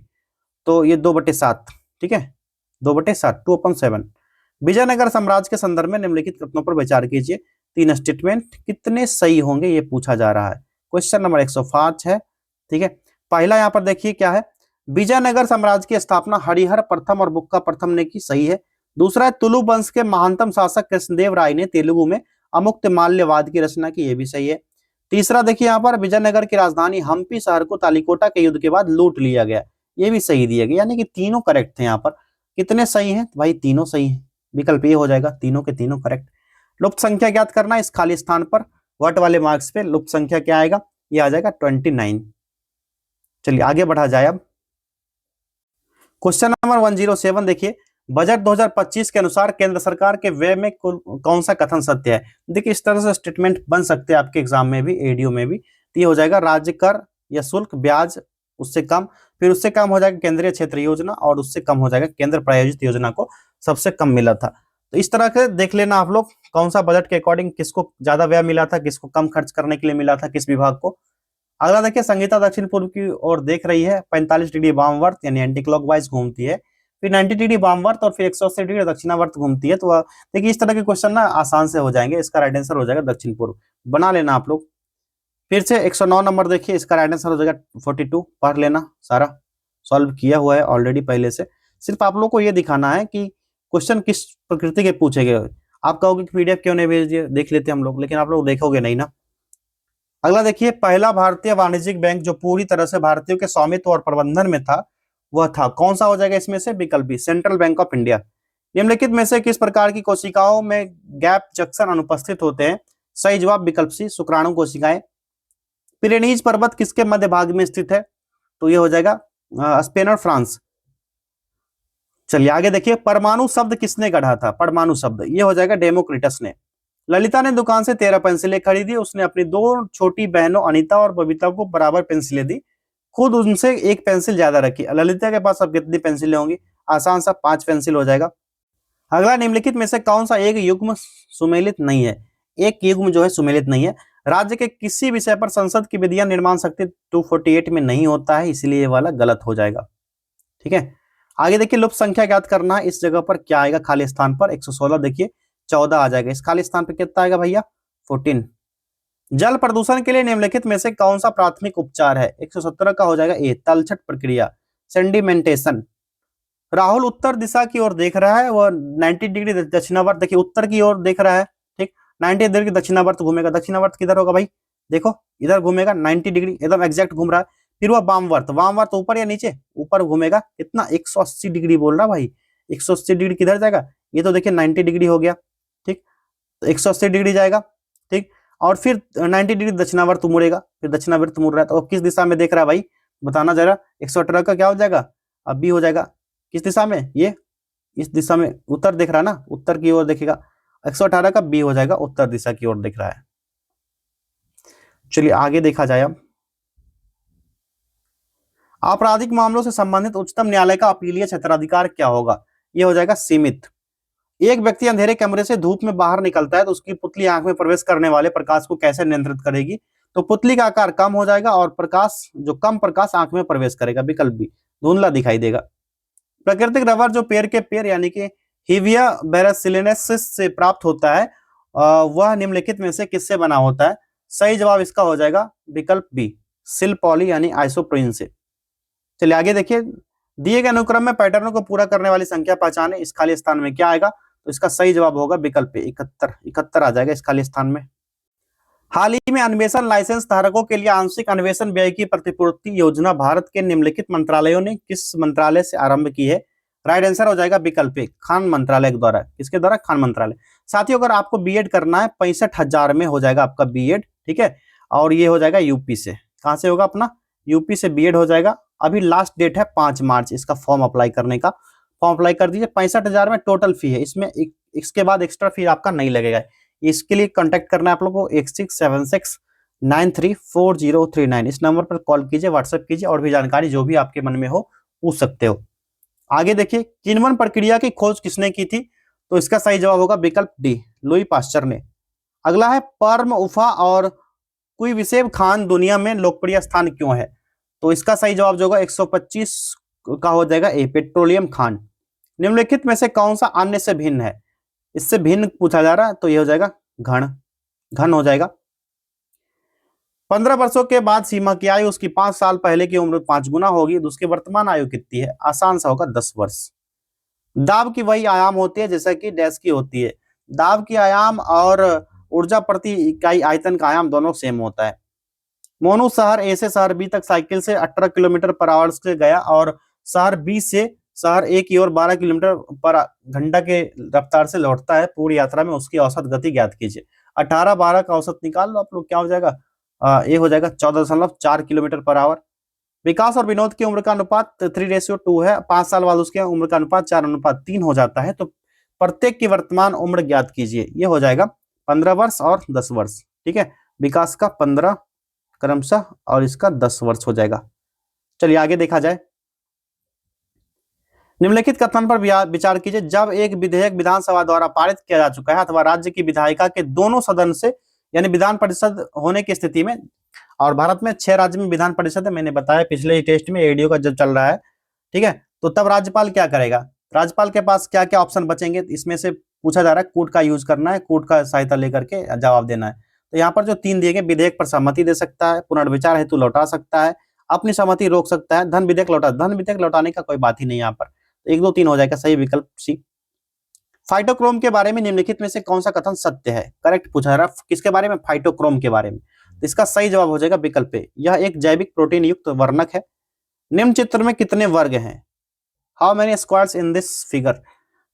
तो ये 2/7, ठीक है, 2/7, 2/7। विजयनगर साम्राज्य के संदर्भ में निम्नलिखित कथनों पर विचार कीजिए। 3 स्टेटमेंट कितने सही होंगे ये पूछा जा रहा है। क्वेश्चन नंबर 105 है, ठीक है। पहला यहाँ पर देखिए क्या है, विजयनगर साम्राज्य की स्थापना हरिहर प्रथम और बुक्का प्रथम ने की, सही है। दूसरा है, तुलु वंश के महानतम शासक कृष्णदेव राय ने तेलुगु में अमुक्तमाल्यवाद की रचना की, ये भी सही है। तीसरा देखिए यहाँ पर, विजयनगर की राजधानी हम्पी शहर को तालिकोटा के युद्ध के बाद लूट लिया गया, ये भी सही दिया गया, यानी कि तीनों करेक्ट थे। यहाँ पर कितने सही हैं? भाई तीनों सही हैं, विकल्प ये हो जाएगा, तीनों के तीनों करेक्ट। लुप्त संख्या ज्ञात करना इस खाली स्थान पर, वट वाले मार्क्स पे लुप्त संख्या क्या आएगा? ये आ जाएगा 29। चलिए आगे बढ़ा जाए अब। क्वेश्चन नंबर 107 देखिए, बजट 2025 के अनुसार केंद्र सरकार के व्यय में कौन सा कथन सत्य है? देखिए इस तरह से स्टेटमेंट बन सकते हैं आपके एग्जाम में भी, एडीओ में भी। तो ये हो जाएगा राज्य कर या शुल्क ब्याज उससे कम, फिर उससे कम हो जाएगा केंद्रीय क्षेत्र योजना, और उससे कम हो जाएगा केंद्र प्रायोजित योजना को सबसे कम मिला था। तो इस तरह के देख लेना आप लोग, कौन सा बजट के अकॉर्डिंग किसको ज्यादा व्यय मिला था, किसको कम खर्च करने के लिए मिला था, किस विभाग को। अगला देखिए, संगीता दक्षिण पूर्व की ओर देख रही है, 45 डिग्री वामवर्त यानी एंटी क्लॉकवाइज घूमती है, फिर 90 डिग्री वामवर्त और फिर 180 डिग्री दक्षिणावर्त घूमती है। तो देखिए इस तरह के क्वेश्चन ना आसान से हो जाएंगे। इसका राइट आंसर हो जाएगा दक्षिण पूर्व, बना लेना आप लोग। फिर से 109 नंबर देखिए, इसका राइट आंसर हो जाएगा 42, पढ़ लेना, सारा सॉल्व किया हुआ है ऑलरेडी पहले से। सिर्फ आप लोग को ये दिखाना है कि क्वेश्चन किस प्रकृति के पूछे गए। आप कहोगे कि पीडीएफ क्यों नहीं भेज दिए, देख लेते हम लोग, लेकिन आप लोग देखोगे नहीं ना। अगला देखिए, पहला भारतीय वाणिज्यिक बैंक जो पूरी तरह से भारतीयों के स्वामित्व और प्रबंधन में था, वह था, कौन सा हो जाएगा इसमें से? विकल्प B, Central Bank of India. निम्नलिखित में से किस प्रकार की कोशिकाओं में गैप जंक्शन अनुपस्थित होते हैं? सही जवाब विकल्प सी, शुक्राणु कोशिकाएं। पिरेनीज पर्वत किसके मध्य भाग में स्थित है? तो ये हो जाएगा स्पेन और फ्रांस। चलिए आगे देखिए, परमाणु शब्द किसने गढ़ा था? परमाणु शब्द ये हो जाएगा डेमोक्रिटस ने। ललिता ने दुकान से 13 पेंसिलें खरीदी, उसने अपनी 2 छोटी बहनों अनीता और बबीता को बराबर पेंसिलें दी, खुद उनसे 1 पेंसिल ज्यादा रखी। ललिता के पास अब कितनी पेंसिलें होंगी? आसान सा 5 पेंसिल हो जाएगा। अगला, निम्नलिखित में से कौन सा एक युग्म सुमेलित नहीं है? एक युग्म जो है सुमेलित नहीं है। राज्य के किसी विषय पर संसद की विधियां निर्माण शक्ति 248 में नहीं होता है, इसलिए ये वाला गलत हो जाएगा, ठीक है। आगे देखिए, लुप्त संख्या ज्ञात करना है, इस जगह पर क्या आएगा? खाली स्थान पर 116 देखिए 14 आ जाएगा, इस खाली स्थान पर कितना आएगा भैया? 14। जल प्रदूषण के लिए निम्नलिखित में से कौन सा प्राथमिक उपचार है? 117 का हो जाएगा ए, तलछट प्रक्रिया, सेंडिमेंटेशन। राहुल उत्तर दिशा की ओर देख रहा है, वह 90 डिग्री दक्षिणावर्त, देखिए उत्तर की ओर देख रहा है, ठीक। 90 डिग्री दक्षिणावर्त घूमेगा। दक्षिणावर्त किधर होगा भाई? देखो इधर घूमेगा, 90 डिग्री एकदम एग्जैक्ट घूम रहा है। फिर वह वामवर्त, वामवर्त ऊपर या नीचे? ऊपर घूमेगा। कितना? 180 डिग्री बोल रहा भाई। 180 डिग्री किधर जाएगा? ये तो देखिए 90 डिग्री हो गया, ठीक, तो 180 डिग्री जाएगा, ठीक। और फिर 90 डिग्री दक्षिणावर्त मुड़ेगा, फिर दक्षिणावर्त मुड़ रहा है, तो अब किस दिशा में देख रहा है भाई? बताना जरा। 118 का क्या हो जाएगा? अब बी हो जाएगा। किस दिशा में? ये इस दिशा में, उत्तर देख रहा है ना, उत्तर की ओर देखेगा। 118 का बी हो जाएगा, उत्तर दिशा की ओर देख रहा है। चलिए आगे देखा जाए अब। आपराधिक मामलों से संबंधित उच्चतम न्यायालय का अपीलीय क्षेत्राधिकार क्या होगा? यह हो जाएगा सीमित। एक व्यक्ति अंधेरे कमरे से धूप में बाहर निकलता है तो उसकी पुतली आंख में प्रवेश करने वाले प्रकाश को कैसे नियंत्रित करेगी? तो पुतली का आकार कम हो जाएगा और प्रकाश, जो कम प्रकाश आंख में प्रवेश करेगा, विकल्प बी, धुंधला दिखाई देगा। प्राकृतिक रबर जो पेड़ के पेड़ यानी कि हिविया बेरासिलिनेसिस से प्राप्त होता है, वह निम्नलिखित में से किससे बना होता है? सही जवाब इसका हो जाएगा विकल्प बी, सिल पॉली यानी आइसोप्रोइन से। चलिए आगे देखिए, दिए गए अनुक्रम में पैटर्नों को पूरा करने वाली संख्या पहचाने, इस खाली स्थान में क्या आएगा? तो इसका सही जवाब होगा विकल्प 71 आ जाएगा इस खाली स्थान में। हाल ही में अन्वेषण लाइसेंस धारकों के लिए आंशिक अन्वेषण व्यय की प्रतिपूर्ति योजना भारत के निम्नलिखित मंत्रालयों ने किस मंत्रालय से आरंभ की है? राइट आंसर हो जाएगा विकल्प ए, खान मंत्रालय के द्वारा। किसके द्वारा? खान मंत्रालय। साथियों अगर आपको बीएड करना है 65,000 में हो जाएगा आपका बीएड, ठीक है, और ये हो जाएगा यूपी से। कहां से होगा? अपना यूपी से बीएड हो जाएगा। अभी लास्ट डेट है 5 मार्च इसका फॉर्म अप्लाई करने का। फॉर्म अप्लाई कर दीजिए। 65,000 में टोटल फी है, इसमें इसके बाद एक्स्ट्रा फी आपका नहीं लगेगा। इसके लिए कांटेक्ट करना है आप लोगों को 8676 934039। इस नंबर पर कॉल कीजिए, व्हाट्सएप कीजिए, और भी जानकारी जो भी आपके मन में हो पूछ सकते हो। आगे देखिए, किण्वन प्रक्रिया की खोज किसने की थी? तो इसका सही जवाब होगा विकल्प डी, लुई पास्चर ने। अगला है पर्म उफा और कुइविसेव खान दुनिया में लोकप्रिय स्थान क्यों है? तो इसका सही जवाब जो होगा 125 का हो जाएगा ए, पेट्रोलियम खान। निम्नलिखित में से कौन सा अन्य से भिन्न है? इससे भिन्न पूछा जा रहा है, तो ये हो जाएगा घन, घन हो जाएगा। 15 वर्षों के बाद सीमा की आयु उसकी 5 साल पहले की उम्र 5 गुना होगी, तो उसकी वर्तमान आयु कितनी है? आसान सा होगा 10 वर्ष। दाब की वही आयाम होती है जैसा कि डैश की होती है। दाब की आयाम और ऊर्जा प्रति इकाई आयतन का आयाम दोनों सेम होता है। मोनू शहर ए से शहर बी तक साइकिल से 18 किलोमीटर पर आवर से गया और शहर बी से शहर ए की ओर 12 किलोमीटर पर घंटा के रफ्तार से लौटता है। पूरी यात्रा में उसकी औसत गति ज्ञात कीजिए। 18-12 का औसत निकाल लो आप लोग, क्या हो जाएगा? ये हो जाएगा 14.4 किलोमीटर पर आवर। विकास और विनोद की उम्र का अनुपात 3:2 है। 5 साल बाद उसके उम्र का अनुपात 4:3 हो जाता है। तो प्रत्येक की वर्तमान उम्र ज्ञात कीजिए। ये हो जाएगा 15 वर्ष और 10 वर्ष। ठीक है, विकास का 15 क्रमशः और इसका 10 वर्ष हो जाएगा। चलिए आगे देखा जाए। निम्नलिखित कथन पर विचार कीजिए। जब एक विधेयक विधानसभा द्वारा पारित किया जा चुका है अथवा राज्य की विधायिका के दोनों सदन से यानी विधान परिषद होने की स्थिति में, और भारत में 6 राज्य में विधान परिषद है, मैंने बताया पिछले ही टेस्ट में एडीओ का जब चल रहा है, ठीक है, तो तब राज्यपाल क्या करेगा? राज्यपाल के पास क्या क्या ऑप्शन बचेंगे? इसमें से पूछा जा रहा है कूट का यूज करना है, कूट का सहायता लेकर के जवाब देना है। तो यहाँ पर जो 3 दिए गए, विधेयक पर सहमति दे सकता है, पुनर्विचार हेतु लौटा सकता है, अपनी सहमति रोक सकता है, धन विधेयक लौटा, धन विधेयक लौटाने का कोई बात ही नहीं यहाँ पर। 1 2 3 हो जाएगा सही विकल्प सी। फाइटोक्रोम के बारे में निम्नलिखित में से कौन सा कथन सत्य है? करेक्ट पूछा जा रहा है किसके बारे में? फाइटोक्रोम के बारे में। तो इसका सही जवाब हो जाएगा विकल्प ए, यह एक जैविक प्रोटीन युक्त वर्णक है। निम्न चित्र में कितने वर्ग हैं? How many squares in this figure?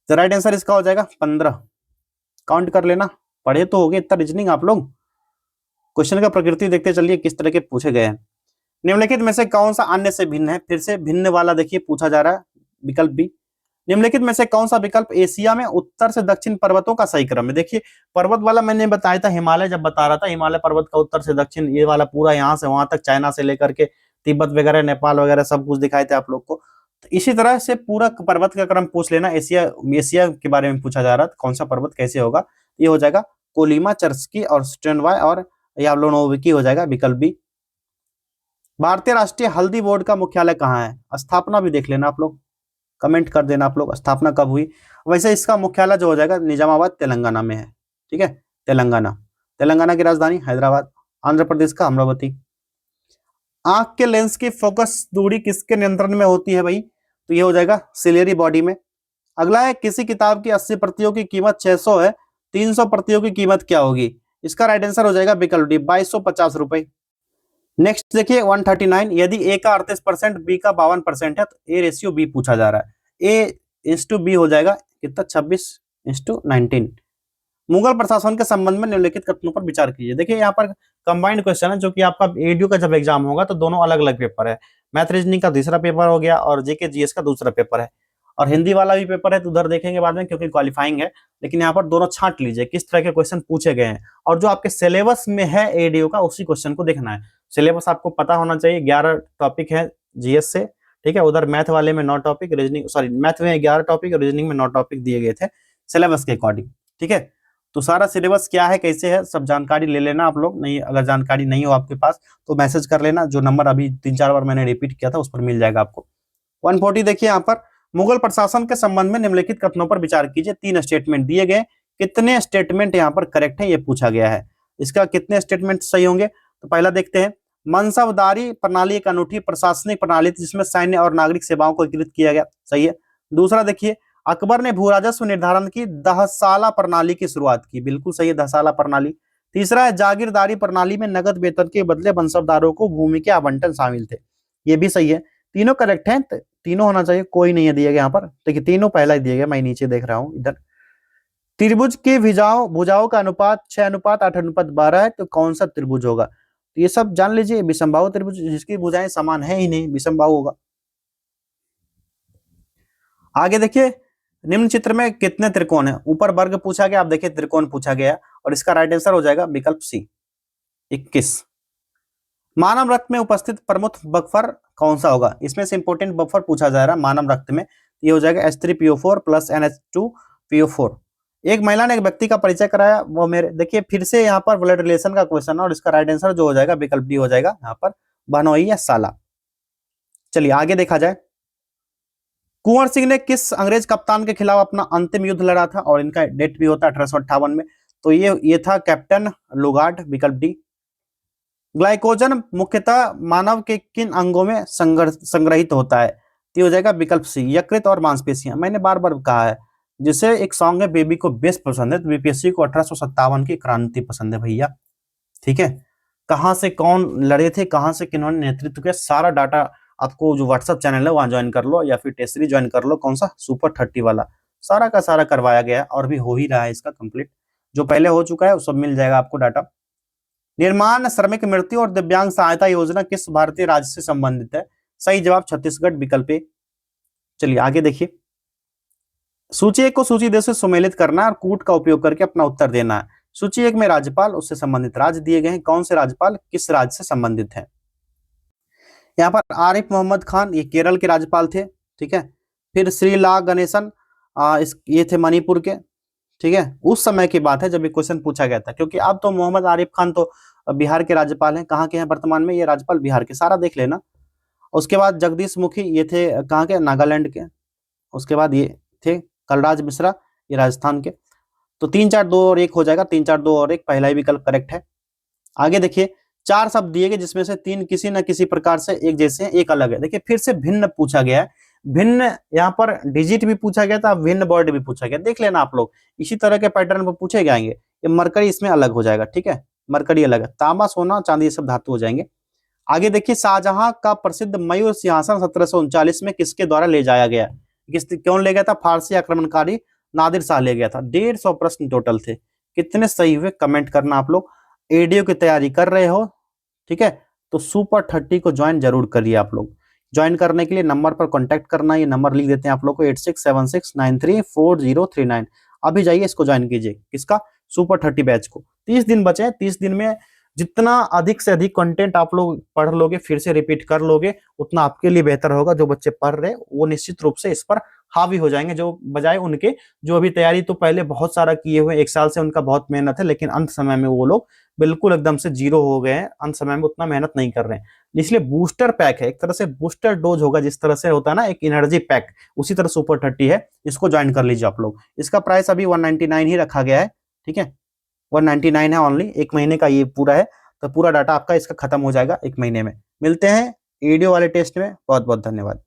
The right answer इसका हो जाएगा 15। काउंट कर लेना, पढ़े तो होगे इतना रीजनिंग आप लोग। क्वेश्चन का प्रकृति देखते चलिए किस तरह के पूछे गए हैं। निम्नलिखित में से कौन सा अन्य से भिन्न है? फिर से भिन्न वाला देखिए पूछा जा रहा है, विकल्प बी। निम्नलिखित में से कौन सा विकल्प एशिया में उत्तर से दक्षिण पर्वतों का सही क्रम है? देखिए पर्वत वाला मैंने बताया था, हिमालय जब बता रहा था, हिमालय पर्वत का उत्तर से दक्षिण, ये वाला पूरा यहाँ से वहां तक, चाइना से लेकर के तिब्बत वगैरह, नेपाल वगैरह सब कुछ दिखाए थे आप लोग को। तो इसी तरह से पूरा पर्वत का क्रम पूछ लेना। एशिया के बारे में पूछा जा रहा था, कौन सा पर्वत कैसे होगा? ये हो जाएगा कोलिमा, चर्स्की और स्टेनवाय और याब्लोनोविकी हो जाएगा विकल्प बी। भारतीय राष्ट्रीय हल्दी बोर्ड का मुख्यालय कहाँ है? स्थापना भी देख लेना आप लोग, कमेंट कर देना आप लोग स्थापना कब हुई। वैसे इसका मुख्यालय जो हो जाएगा निजामाबाद तेलंगाना में है। ठीक है, तेलंगाना की राजधानी हैदराबाद। आंध्र प्रदेश का अमरावती। आंख के लेंस की फोकस दूरी किसके नियंत्रण में होती है भाई? तो ये हो जाएगा सिलेरी बॉडी में। अगला है किसी किताब की 80 प्रतियों की कीमत 600 है, 300 प्रतियों की कीमत क्या होगी? इसका राइट आंसर हो जाएगा विकल्प डी, 2250 रुपए। नेक्स्ट देखिए 139, यदि ए का 38% बी का 52% है तो ए रेशियो बी पूछा जा रहा है। ए बी हो जाएगा कितना? 26:19। मुगल प्रशासन के संबंध में निम्नलिखित कथनों पर विचार कीजिए। देखिए यहाँ पर कंबाइंड क्वेश्चन है, जो कि आपका एडीयू का जब एग्जाम होगा तो दोनों अलग अलग पेपर है। मैथ रीजनिंग का दूसरा पेपर हो गया और जेके जीएस का दूसरा पेपर है, और हिंदी वाला भी पेपर है तो उधर देखेंगे बाद में क्योंकि क्वालिफाइंग है। लेकिन यहाँ पर दोनों छांट लीजिए किस तरह के क्वेश्चन पूछे गए हैं, और जो आपके सिलेबस में है एडीयू का उसी क्वेश्चन को देखना है। सिलेबस आपको पता होना चाहिए, 11 टॉपिक है जीएस से, ठीक है। उधर मैथ वाले में 9 टॉपिक, रीजनिंग सॉरी मैथ में 11 टॉपिक और रीजनिंग में 9 टॉपिक दिए गए थे सिलेबस के अकॉर्डिंग, ठीक है। तो सारा सिलेबस क्या है, कैसे है, सब जानकारी ले लेना आप लोग। नहीं, अगर जानकारी नहीं हो आपके पास तो मैसेज कर लेना, जो नंबर अभी 3-4 बार मैंने रिपीट किया था उस पर मिल जाएगा आपको। 140 देखिए यहाँ पर, मुगल प्रशासन के संबंध में निम्नलिखित कथनों पर विचार कीजिए। 3 स्टेटमेंट दिए गए, कितने स्टेटमेंट यहाँ पर करेक्ट है ये पूछा गया है। इसका कितने स्टेटमेंट सही होंगे? तो पहला देखते हैं, मनसबदारी प्रणाली एक अनूठी प्रशासनिक प्रणाली थी जिसमें सैन्य और नागरिक सेवाओं को एकीकृत किया गया, सही है। दूसरा देखिए, अकबर ने भू राजस्व निर्धारण की दहसाला प्रणाली की शुरुआत की, बिल्कुल सही है, दहसाला प्रणाली। तीसरा है, जागीरदारी प्रणाली में नगद वेतन के बदले मनसबदारों को भूमि के आवंटन शामिल थे, ये भी सही है। तीनों करेक्ट हैं, तीनों होना चाहिए, कोई नहीं है दिया गया यहाँ पर। देखिए तीनों पहला ही दिया गया, मैं नीचे देख रहा हूँ इधर। त्रिभुज के भुजाओं का अनुपात 6:8:12 है, तो कौन सा त्रिभुज होगा? तो ये सब जान लीजिए, विषमबाहु त्रिभुज जिसकी भुजाएं समान है ही नहीं, विषमबाहु होगा। आगे देखिए, निम्न चित्र में कितने त्रिकोण है? ऊपर वर्ग पूछा गया, आप देखिए त्रिकोण पूछा गया, और इसका राइट आंसर हो जाएगा विकल्प सी, 21। मानव रक्त में उपस्थित प्रमुख बफर कौन सा होगा? इसमें से इंपॉर्टेंट बफर पूछा जा रहा है मानव रक्त में, ये हो जाएगा H3PO4 प्लस NH2PO4। एक महिला ने एक व्यक्ति का परिचय कराया, वो मेरे देखिए फिर से यहाँ पर ब्लड रिलेशन का क्वेश्चन है और इसका राइट आंसर जो हो जाएगा विकल्प डी हो जाएगा यहाँ पर बहनोई या साला। चलिए आगे देखा जाए। कुंवर सिंह ने किस अंग्रेज कप्तान के खिलाफ अपना अंतिम युद्ध लड़ा था और इनका डेट भी होता है 1858 में, तो ये था कैप्टन लुगार्ड, विकल्प डी। ग्लाइकोजन मुख्यतः मानव के किन अंगों में संग्रहित होता है, तो हो जाएगा विकल्प सी, यकृत और मांसपेशियां। मैंने बार बार कहा है, जिसे एक सॉन्ग है बेबी को बेस्ट पसंद है, तो बीपीएससी को 1857 की क्रांति पसंद है भैया। ठीक है, कहां से कौन लड़े थे, कहां से किन्होंने नेतृत्व किया, सारा डाटा आपको जो व्हाट्सएप चैनल है वहां ज्वाइन कर लो, या फिर टेस्ट सीरीज ज्वाइन कर लो, कौन सा सुपर 30 वाला, सारा का सारा करवाया गया है और भी हो ही रहा है इसका कंप्लीट। जो पहले हो चुका है वो सब मिल जाएगा आपको डाटा। निर्माण श्रमिक मृत्यु और दिव्यांग सहायता योजना किस भारतीय राज्य से संबंधित है? सही जवाब छत्तीसगढ़, विकल्प ए। चलिए आगे देखिए। सूची एक को सूची दो से सुमेलित करना है और कूट का उपयोग करके अपना उत्तर देना है। सूची एक में राज्यपाल, उससे संबंधित राज्य दिए गए हैं, कौन से राज्यपाल किस राज्य से संबंधित है। यहाँ पर आरिफ मोहम्मद खान, ये केरल के राज्यपाल थे। ठीक है, फिर श्री ला गणेशन, ये थे मणिपुर के। ठीक है, उस समय की बात है जब ये क्वेश्चन पूछा गया था, क्योंकि अब तो मोहम्मद आरिफ खान तो बिहार के राज्यपाल हैं। कहाँ के हैं वर्तमान में? ये राज्यपाल बिहार के, सारा देख लेना। उसके बाद जगदीश मुखी, ये थे कहाँ के? नागालैंड के। उसके बाद ये थे कलराज मिश्रा, ये राजस्थान के। तो 3 4 2 और 1 हो जाएगा, 3 4 2 और 1, पहला ही विकल्प करेक्ट है। आगे देखिए, 4 शब्द दिए गए जिसमें से 3 किसी न किसी प्रकार से एक जैसे हैं, एक अलग है। देखिए फिर से भिन्न पूछा गया है, भिन्न यहाँ पर डिजिट भी पूछा गया था, भिन्न वर्ड भी पूछा गया, देख लेना आप लोग, इसी तरह के पैटर्न पर पूछे जाएंगे। ये मरकरी इसमें अलग हो जाएगा। ठीक है, मरकरी अलग है, तांबा सोना चांदी ये सब धातु हो जाएंगे। आगे देखिए, शाहजहां का प्रसिद्ध मयूर सिंहासन 1739 में किसके द्वारा ले जाया गया? कौन ले गया था? फारसी आक्रमणकारी नादिर शाह ले गया था। 150 प्रश्न टोटल थे। कितने सही हुए कमेंट करना आप लोग। एडीओ की तैयारी कर रहे हो, ठीक है, तो सुपर 30 को ज्वाइन जरूर करिए आप लोग। ज्वाइन करने के लिए नंबर पर कांटेक्ट करना, ये नंबर लिख देते हैं आप लोग को 8676934039। अभी जाइए इसको ज्वाइन कीजिए, किसका? सुपर 30 बैच को। 30 दिन बचे हैं, 30 दिन में जितना अधिक से अधिक कंटेंट आप लोग पढ़ लोगे, फिर से रिपीट कर लोगे, उतना आपके लिए बेहतर होगा। जो बच्चे पढ़ रहे वो निश्चित रूप से इस पर हावी हो जाएंगे, जो बजाय उनके जो अभी तैयारी तो पहले बहुत सारा किए हुए, 1 साल से उनका बहुत मेहनत है, लेकिन अंत समय में वो लोग बिल्कुल एकदम से जीरो हो गए हैं, अंत समय में उतना मेहनत नहीं कर रहे हैं। इसलिए बूस्टर पैक है, एक तरह से बूस्टर डोज होगा, जिस तरह से होता है ना एक एनर्जी पैक, उसी तरह सुपर 30 है, इसको ज्वाइन कर लीजिए आप लोग। इसका प्राइस अभी 199 ही रखा गया है। ठीक है, 199 है ओनली, 1 महीने का ये पूरा है, तो पूरा डाटा आपका इसका खत्म हो जाएगा 1 महीने में। मिलते हैं वीडियो वाले टेस्ट में। बहुत बहुत धन्यवाद।